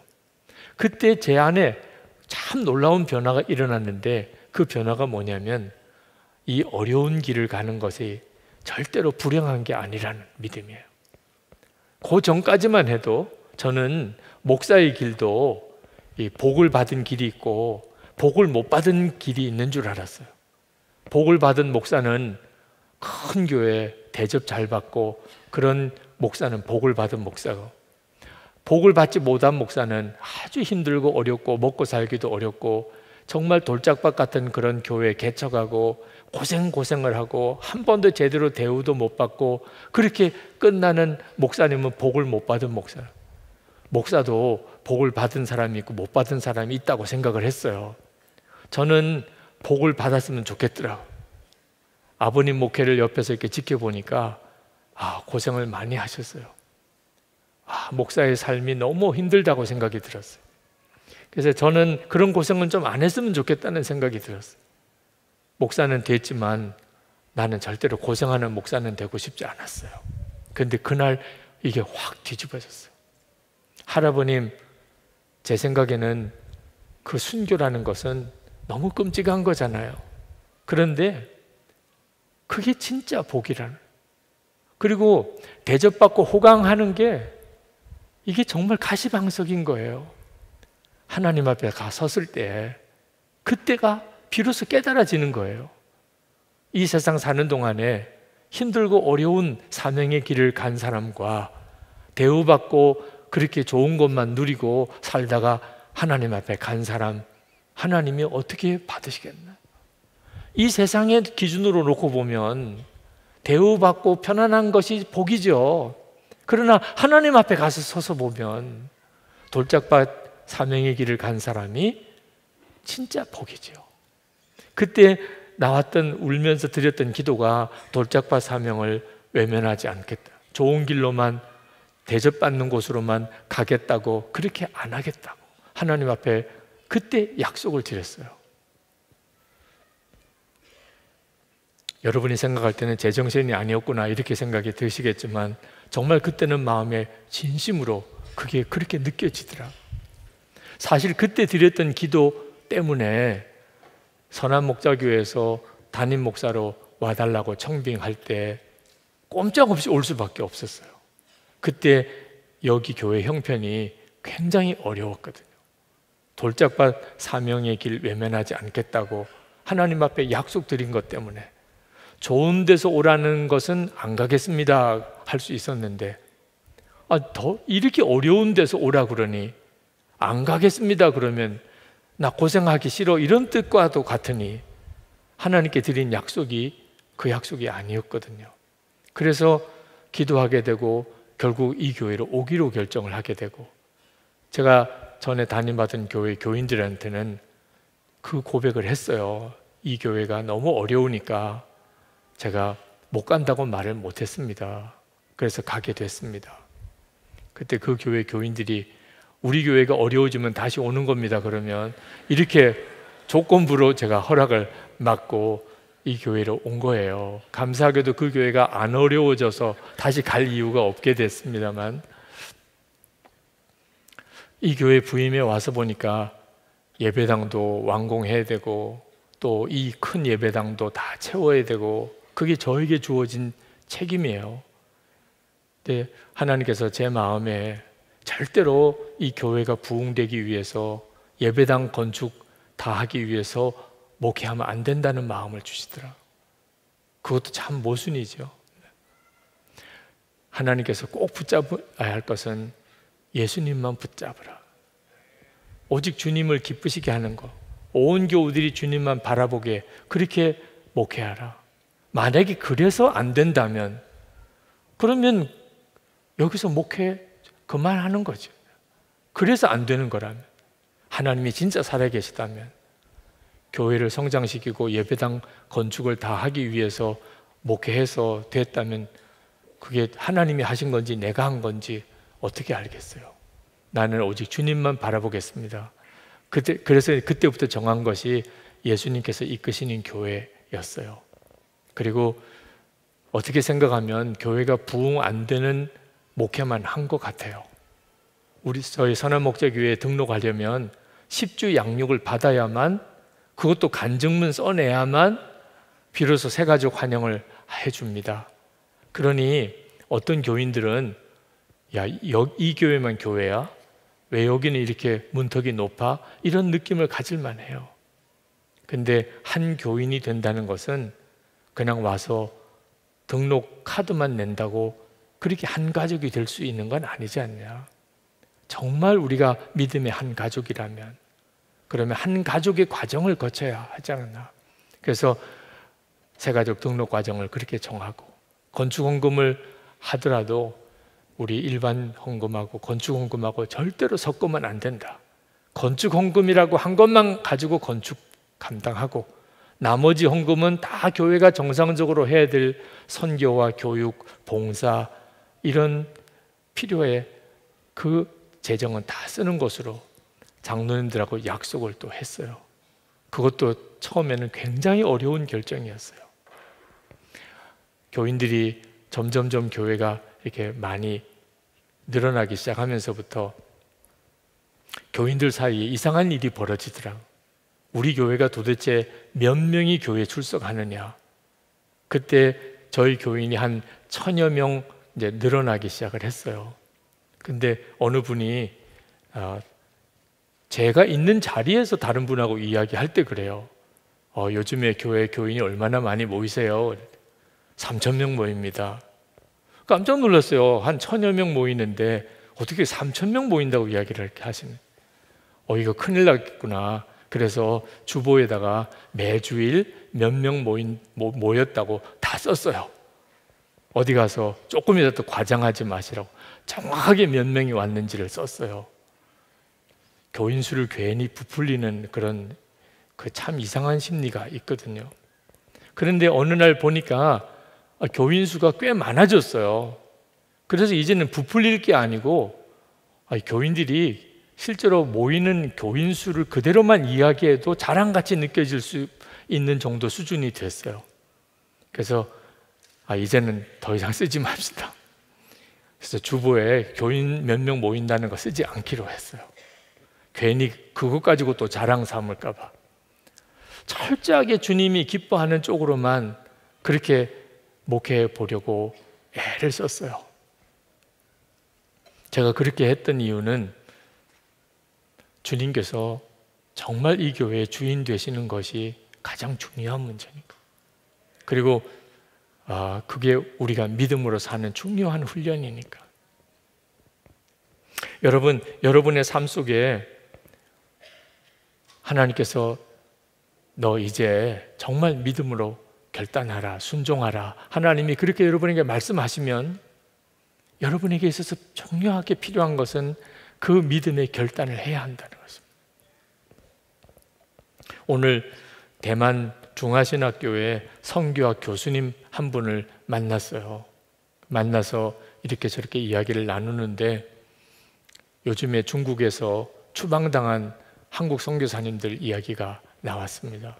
그때 제 안에 참 놀라운 변화가 일어났는데 그 변화가 뭐냐면 이 어려운 길을 가는 것이 절대로 불행한 게 아니라는 믿음이에요. 그 전까지만 해도 저는 목사의 길도 이 복을 받은 길이 있고 복을 못 받은 길이 있는 줄 알았어요. 복을 받은 목사는 큰 교회 대접 잘 받고 그런 목사는 복을 받은 목사고, 복을 받지 못한 목사는 아주 힘들고 어렵고 먹고 살기도 어렵고 정말 돌짝밭 같은 그런 교회에 개척하고 고생을 하고 한 번도 제대로 대우도 못 받고 그렇게 끝나는 목사님은 복을 못 받은 목사. 목사도 복을 받은 사람이 있고 못 받은 사람이 있다고 생각을 했어요. 저는 복을 받았으면 좋겠더라고요. 아버님 목회를 옆에서 이렇게 지켜보니까 고생을 많이 하셨어요. 목사의 삶이 너무 힘들다고 생각이 들었어요. 그래서 저는 그런 고생은 좀 안 했으면 좋겠다는 생각이 들었어요. 목사는 됐지만 나는 절대로 고생하는 목사는 되고 싶지 않았어요. 그런데 그날 이게 확 뒤집어졌어요. 할아버님, 제 생각에는 그 순교라는 것은 너무 끔찍한 거잖아요. 그런데 그게 진짜 복이라는, 그리고 대접받고 호강하는 게 이게 정말 가시방석인 거예요. 하나님 앞에 가 섰을 때 그때가 비로소 깨달아지는 거예요. 이 세상 사는 동안에 힘들고 어려운 사명의 길을 간 사람과 대우받고 그렇게 좋은 것만 누리고 살다가 하나님 앞에 간 사람, 하나님이 어떻게 받으시겠나? 이 세상의 기준으로 놓고 보면 대우받고 편안한 것이 복이죠. 그러나 하나님 앞에 가서 서서 보면 돌짝밭 사명의 길을 간 사람이 진짜 복이죠. 그때 나왔던 울면서 드렸던 기도가 돌짝밭 사명을 외면하지 않겠다. 좋은 길로만 대접받는 곳으로만 가겠다고, 그렇게 안 하겠다고 하나님 앞에 그때 약속을 드렸어요. 여러분이 생각할 때는 제정신이 아니었구나 이렇게 생각이 드시겠지만 정말 그때는 마음에 진심으로 그게 그렇게 느껴지더라. 사실 그때 드렸던 기도 때문에 선한목자교회에서 담임 목사로 와달라고 청빙할 때 꼼짝없이 올 수밖에 없었어요. 그때 여기 교회 형편이 굉장히 어려웠거든요. 돌짝밭 사명의 길 외면하지 않겠다고 하나님 앞에 약속드린 것 때문에 좋은 데서 오라는 것은 안 가겠습니다 할 수 있었는데 더 이렇게 어려운 데서 오라 그러니 안 가겠습니다 그러면 나 고생하기 싫어 이런 뜻과도 같으니 하나님께 드린 약속이 그 약속이 아니었거든요. 그래서 기도하게 되고 결국 이 교회로 오기로 결정을 하게 되고 제가 전에 담임받은 교회 교인들한테는 그 고백을 했어요. 이 교회가 너무 어려우니까 제가 못 간다고 말을 못했습니다. 그래서 가게 됐습니다. 그때 그 교회 교인들이 우리 교회가 어려워지면 다시 오는 겁니다. 그러면 이렇게 조건부로 제가 허락을 받고 이 교회로 온 거예요. 감사하게도 그 교회가 안 어려워져서 다시 갈 이유가 없게 됐습니다만 이 교회 부임에 와서 보니까 예배당도 완공해야 되고 또 이 큰 예배당도 다 채워야 되고 그게 저에게 주어진 책임이에요. 근데 하나님께서 제 마음에 절대로 이 교회가 부흥되기 위해서 예배당 건축 다 하기 위해서 목회하면 안 된다는 마음을 주시더라. 그것도 참 모순이죠. 하나님께서 꼭 붙잡아야 할 것은 예수님만 붙잡으라. 오직 주님을 기쁘시게 하는 것, 온 교우들이 주님만 바라보게 그렇게 목회하라. 만약에 그래서 안 된다면 그러면 여기서 목회 그만하는 거죠. 그래서 안 되는 거라면 하나님이 진짜 살아계시다면 교회를 성장시키고 예배당 건축을 다 하기 위해서 목회해서 됐다면 그게 하나님이 하신 건지 내가 한 건지 어떻게 알겠어요? 나는 오직 주님만 바라보겠습니다. 그래서 그때부터 정한 것이 예수님께서 이끄시는 교회였어요. 그리고 어떻게 생각하면 교회가 부흥 안 되는 목회만 한 것 같아요. 저희 선한목자교회에 등록하려면 10주 양육을 받아야만 그것도 간증문 써내야만 비로소 새가족 환영을 해줍니다. 그러니 어떤 교인들은 이 교회만 교회야? 왜 여기는 이렇게 문턱이 높아? 이런 느낌을 가질만 해요. 근데 한 교인이 된다는 것은 그냥 와서 등록 카드만 낸다고 그렇게 한 가족이 될 수 있는 건 아니지 않냐. 정말 우리가 믿음의 한 가족이라면 그러면 한 가족의 과정을 거쳐야 하지 않나. 그래서 새가족 등록 과정을 그렇게 정하고 건축 헌금을 하더라도 우리 일반 헌금하고 건축 헌금하고 절대로 섞으면 안 된다. 건축 헌금이라고 한 것만 가지고 건축 감당하고 나머지 헌금은 다 교회가 정상적으로 해야 될 선교와 교육, 봉사 이런 필요에 그 재정은 다 쓰는 것으로 장로님들하고 약속을 또 했어요. 그것도 처음에는 굉장히 어려운 결정이었어요. 교인들이 점점점 교회가 이렇게 많이 늘어나기 시작하면서부터 교인들 사이에 이상한 일이 벌어지더라. 우리 교회가 도대체 몇 명이 교회에 출석하느냐. 그때 저희 교인이 한 1000여 명 이제 늘어나기 시작을 했어요. 근데 어느 분이 제가 있는 자리에서 다른 분하고 이야기할 때 그래요. 요즘에 교회 교인이 얼마나 많이 모이세요? 3000명 모입니다. 깜짝 놀랐어요. 한 1000여 명 모이는데 어떻게 3000명 모인다고 이야기를 이렇게 하시는. 이거 큰일 나겠구나. 그래서 주보에다가 매주일 몇 명 모였다고 다 썼어요. 어디 가서 조금이라도 과장하지 마시라고 정확하게 몇 명이 왔는지를 썼어요. 교인 수를 괜히 부풀리는 그런 그 참 이상한 심리가 있거든요. 그런데 어느 날 보니까 교인 수가 꽤 많아졌어요. 그래서 이제는 부풀릴 게 아니고 교인들이 실제로 모이는 교인 수를 그대로만 이야기해도 자랑같이 느껴질 수 있는 정도 수준이 됐어요. 그래서 이제는 더 이상 쓰지 맙시다. 그래서 주보에 교인 몇 명 모인다는 거 쓰지 않기로 했어요. 괜히 그것 가지고 또 자랑 삼을까 봐. 철저하게 주님이 기뻐하는 쪽으로만 그렇게 목회해 보려고 애를 썼어요. 제가 그렇게 했던 이유는 주님께서 정말 이 교회의 주인 되시는 것이 가장 중요한 문제니까. 그리고 그게 우리가 믿음으로 사는 중요한 훈련이니까. 여러분, 여러분의 삶 속에 하나님께서 너 이제 정말 믿음으로 결단하라, 순종하라, 하나님이 그렇게 여러분에게 말씀하시면 여러분에게 있어서 중요하게 필요한 것은 그 믿음의 결단을 해야 한다는 것입니다. 오늘 대만 중화신학교의 선교학 교수님 한 분을 만났어요. 만나서 이렇게 저렇게 이야기를 나누는데 요즘에 중국에서 추방당한 한국 선교사님들 이야기가 나왔습니다.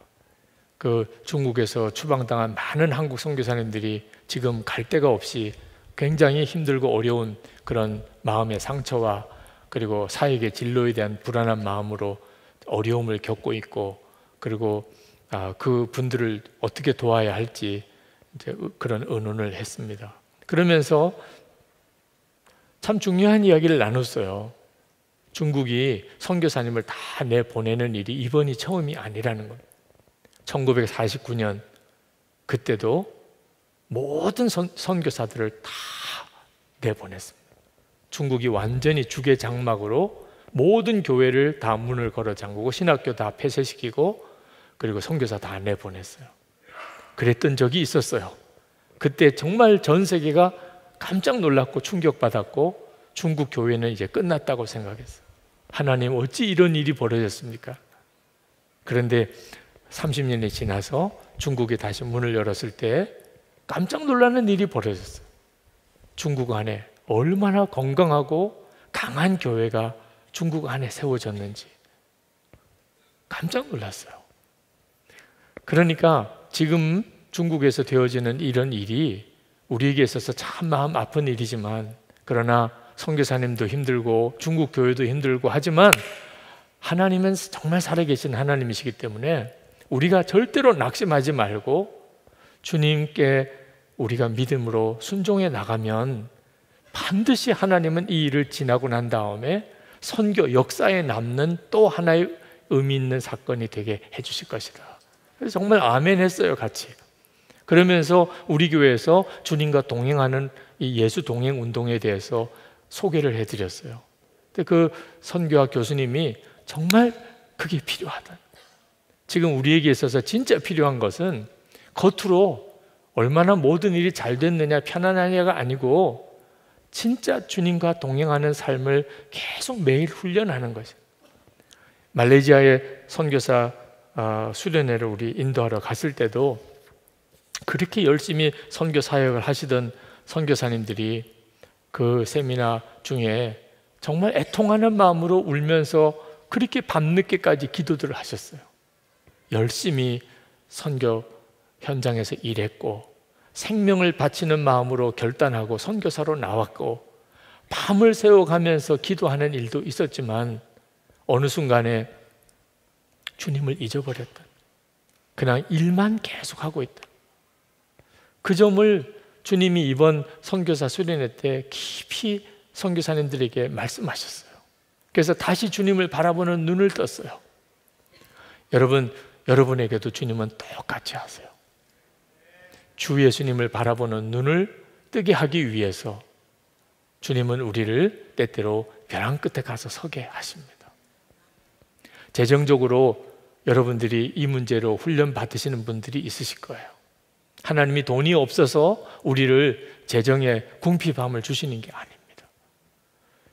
그 중국에서 추방당한 많은 한국 선교사님들이 지금 갈 데가 없이 굉장히 힘들고 어려운 그런 마음의 상처와 그리고 사역의 진로에 대한 불안한 마음으로 어려움을 겪고 있고, 그리고 그 분들을 어떻게 도와야 할지 이제 그런 의논을 했습니다. 그러면서 참 중요한 이야기를 나눴어요. 중국이 선교사님을 다 내보내는 일이 이번이 처음이 아니라는 겁니다. 1949년 그때도 모든 선교사들을 다 내보냈습니다. 중국이 완전히 주계장막으로 모든 교회를 다 문을 걸어 잠그고 신학교 다 폐쇄시키고 그리고 선교사 다 내보냈어요. 그랬던 적이 있었어요. 그때 정말 전 세계가 깜짝 놀랐고 충격받았고 중국 교회는 이제 끝났다고 생각했어요. 하나님, 어찌 이런 일이 벌어졌습니까? 그런데 30년이 지나서 중국이 다시 문을 열었을 때 깜짝 놀라는 일이 벌어졌어요. 중국 안에 얼마나 건강하고 강한 교회가 중국 안에 세워졌는지 깜짝 놀랐어요. 그러니까 지금 중국에서 되어지는 이런 일이 우리에게 있어서 참 마음 아픈 일이지만, 그러나 선교사님도 힘들고 중국 교회도 힘들고 하지만 하나님은 정말 살아계신 하나님이시기 때문에 우리가 절대로 낙심하지 말고 주님께 우리가 믿음으로 순종해 나가면 반드시 하나님은 이 일을 지나고 난 다음에 선교 역사에 남는 또 하나의 의미 있는 사건이 되게 해주실 것이다. 그래서 정말 아멘 했어요, 같이. 그러면서 우리 교회에서 주님과 동행하는 이 예수 동행 운동에 대해서 소개를 해드렸어요. 근데 그 선교학 교수님이 정말 그게 필요하다. 지금 우리에게 있어서 진짜 필요한 것은 겉으로 얼마나 모든 일이 잘 됐느냐, 편안하냐가 아니고 진짜 주님과 동행하는 삶을 계속 매일 훈련하는 것이에요. 말레이시아의 선교사 수련회를 우리 인도하러 갔을 때도 그렇게 열심히 선교 사역을 하시던 선교사님들이 그 세미나 중에 정말 애통하는 마음으로 울면서 그렇게 밤늦게까지 기도들을 하셨어요. 열심히 선교 현장에서 일했고 생명을 바치는 마음으로 결단하고 선교사로 나왔고 밤을 새워가면서 기도하는 일도 있었지만 어느 순간에 주님을 잊어버렸다. 그냥 일만 계속하고 있다. 그 점을 주님이 이번 선교사 수련회 때 깊이 선교사님들에게 말씀하셨어요. 그래서 다시 주님을 바라보는 눈을 떴어요. 여러분에게도 주님은 똑같이 하세요. 주 예수님을 바라보는 눈을 뜨게 하기 위해서 주님은 우리를 때때로 벼랑 끝에 가서 서게 하십니다. 재정적으로 여러분들이 이 문제로 훈련 받으시는 분들이 있으실 거예요. 하나님이 돈이 없어서 우리를 재정에 궁핍함을 주시는 게 아닙니다.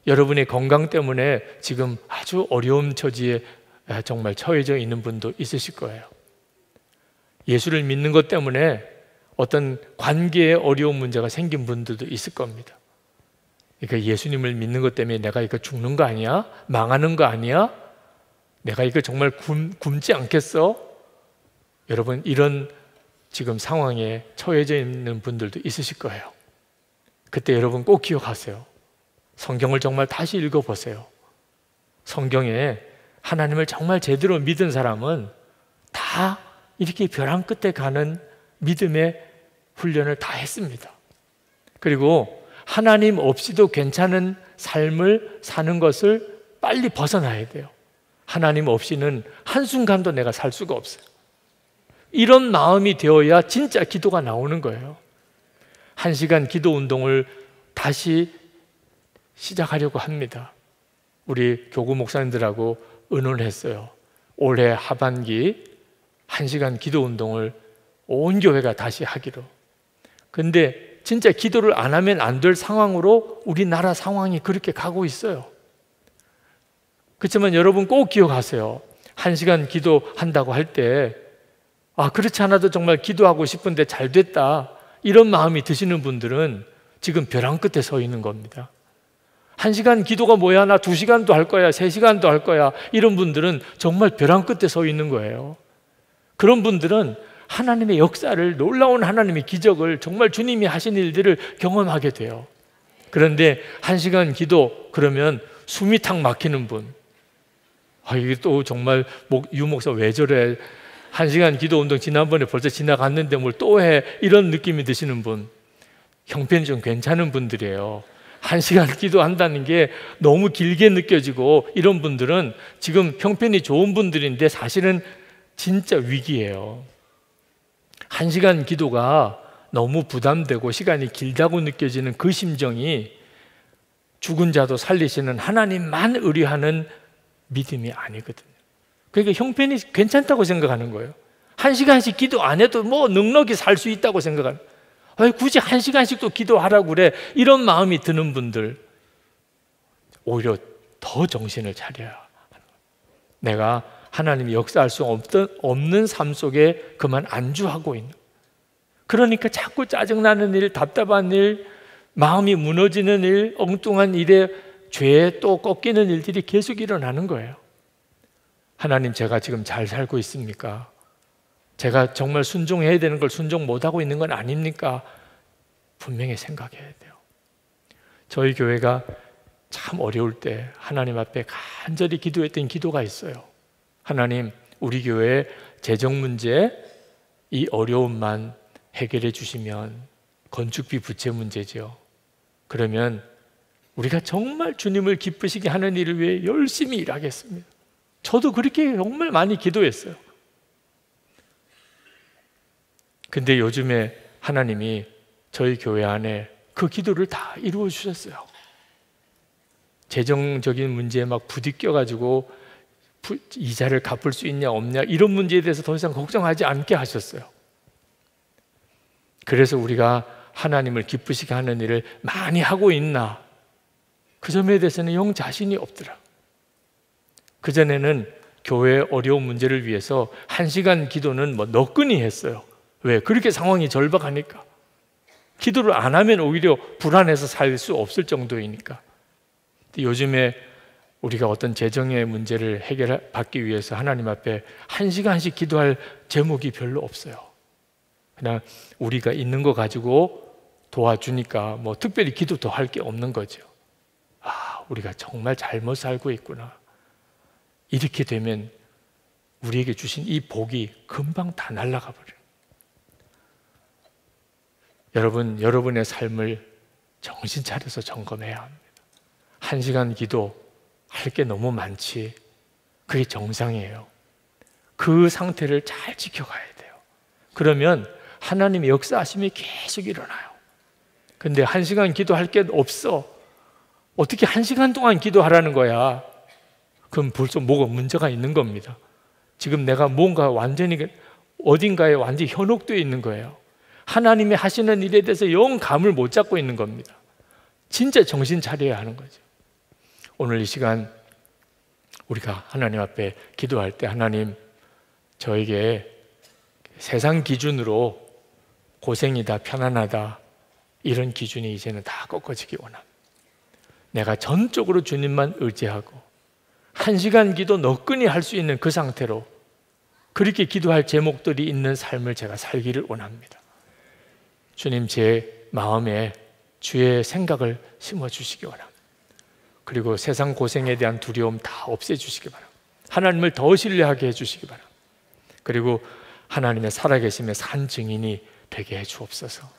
여러분의 건강 때문에 지금 아주 어려운 처지에 정말 처해져 있는 분도 있으실 거예요. 예수를 믿는 것 때문에 어떤 관계에 어려운 문제가 생긴 분들도 있을 겁니다. 그러니까 예수님을 믿는 것 때문에 내가 이거 죽는 거 아니야? 망하는 거 아니야? 내가 이거 정말 굶지 않겠어? 여러분, 이런 지금 상황에 처해져 있는 분들도 있으실 거예요. 그때 여러분 꼭 기억하세요. 성경을 정말 다시 읽어보세요. 성경에 하나님을 정말 제대로 믿은 사람은 다 이렇게 벼랑 끝에 가는 믿음의 훈련을 다 했습니다. 그리고 하나님 없이도 괜찮은 삶을 사는 것을 빨리 벗어나야 돼요. 하나님 없이는 한순간도 내가 살 수가 없어요. 이런 마음이 되어야 진짜 기도가 나오는 거예요. 1시간 기도 운동을 다시 시작하려고 합니다. 우리 교구 목사님들하고 의논을 했어요. 올해 하반기 1시간 기도 운동을 온 교회가 다시 하기로. 근데 진짜 기도를 안 하면 안 될 상황으로 우리나라 상황이 그렇게 가고 있어요. 그렇지만 여러분 꼭 기억하세요. 1시간 기도한다고 할 때 그렇지 않아도 정말 기도하고 싶은데 잘 됐다, 이런 마음이 드시는 분들은 지금 벼랑 끝에 서 있는 겁니다. 1시간 기도가 뭐야, 나 2시간도 할 거야, 3시간도 할 거야, 이런 분들은 정말 벼랑 끝에 서 있는 거예요. 그런 분들은 하나님의 역사를, 놀라운 하나님의 기적을, 정말 주님이 하신 일들을 경험하게 돼요. 그런데 1시간 기도 그러면 숨이 탁 막히는 분, 이게 또 정말 유 목사 왜 저래, 1시간 기도 운동 지난번에 벌써 지나갔는데 뭘 또 해, 이런 느낌이 드시는 분, 형편이 좀 괜찮은 분들이에요. 1시간 기도한다는 게 너무 길게 느껴지고, 이런 분들은 지금 형편이 좋은 분들인데 사실은 진짜 위기예요. 1시간 기도가 너무 부담되고 시간이 길다고 느껴지는 그 심정이 죽은 자도 살리시는 하나님만 의뢰하는 믿음이 아니거든요. 그러니까 형편이 괜찮다고 생각하는 거예요. 1시간씩 기도 안 해도 뭐 넉넉히 살 수 있다고 생각하는, 굳이 1시간씩도 기도하라고 그래, 이런 마음이 드는 분들, 오히려 더 정신을 차려야 하는 거예요. 내가 하나님이 역사할 수 없는 삶 속에 그만 안주하고 있는, 그러니까 자꾸 짜증나는 일, 답답한 일, 마음이 무너지는 일, 엉뚱한 일에 죄에 또 꺾이는 일들이 계속 일어나는 거예요. 하나님, 제가 지금 잘 살고 있습니까? 제가 정말 순종해야 되는 걸 순종 못하고 있는 건 아닙니까? 분명히 생각해야 돼요. 저희 교회가 참 어려울 때 하나님 앞에 간절히 기도했던 기도가 있어요. 하나님, 우리 교회의 재정 문제, 이 어려움만 해결해 주시면, 건축비 부채 문제죠. 그러면 우리가 정말 주님을 기쁘시게 하는 일을 위해 열심히 일하겠습니다. 저도 그렇게 정말 많이 기도했어요. 근데 요즘에 하나님이 저희 교회 안에 그 기도를 다 이루어 주셨어요. 재정적인 문제에 막 부딪혀가지고 이자를 갚을 수 있냐 없냐, 이런 문제에 대해서 더 이상 걱정하지 않게 하셨어요. 그래서 우리가 하나님을 기쁘시게 하는 일을 많이 하고 있나, 그 점에 대해서는 영 자신이 없더라. 그전에는 교회의 어려운 문제를 위해서 1시간 기도는 뭐 너끈히 했어요. 왜? 그렇게 상황이 절박하니까. 기도를 안 하면 오히려 불안해서 살 수 없을 정도이니까. 요즘에 우리가 어떤 재정의 문제를 해결받기 위해서 하나님 앞에 1시간씩 기도할 제목이 별로 없어요. 그냥 우리가 있는 거 가지고 도와주니까 뭐 특별히 기도 더 할 게 없는 거죠. 우리가 정말 잘못 살고 있구나. 이렇게 되면 우리에게 주신 이 복이 금방 다 날아가 버려요. 여러분, 여러분의 삶을 정신 차려서 점검해야 합니다. 1시간 기도 할 게 너무 많지, 그게 정상이에요. 그 상태를 잘 지켜가야 돼요. 그러면 하나님의 역사하심이 계속 일어나요. 근데 1시간 기도할 게 없어. 어떻게 1시간 동안 기도하라는 거야? 그럼 벌써 뭐가 문제가 있는 겁니다. 지금 내가 뭔가 완전히 어딘가에 완전히 현혹되어 있는 거예요. 하나님이 하시는 일에 대해서 영 감을 못 잡고 있는 겁니다. 진짜 정신 차려야 하는 거죠. 오늘 이 시간 우리가 하나님 앞에 기도할 때, 하나님, 저에게 세상 기준으로 고생이다, 편안하다, 이런 기준이 이제는 다 꺾어지기 원합니다. 내가 전적으로 주님만 의지하고 1시간 기도 너끈히 할 수 있는 그 상태로 그렇게 기도할 제목들이 있는 삶을 제가 살기를 원합니다. 주님, 제 마음에 주의 생각을 심어주시기 원합니다. 그리고 세상 고생에 대한 두려움 다 없애주시기 바랍니다. 하나님을 더 신뢰하게 해주시기 바랍니다. 그리고 하나님의 살아계심의 산 증인이 되게 해 주옵소서.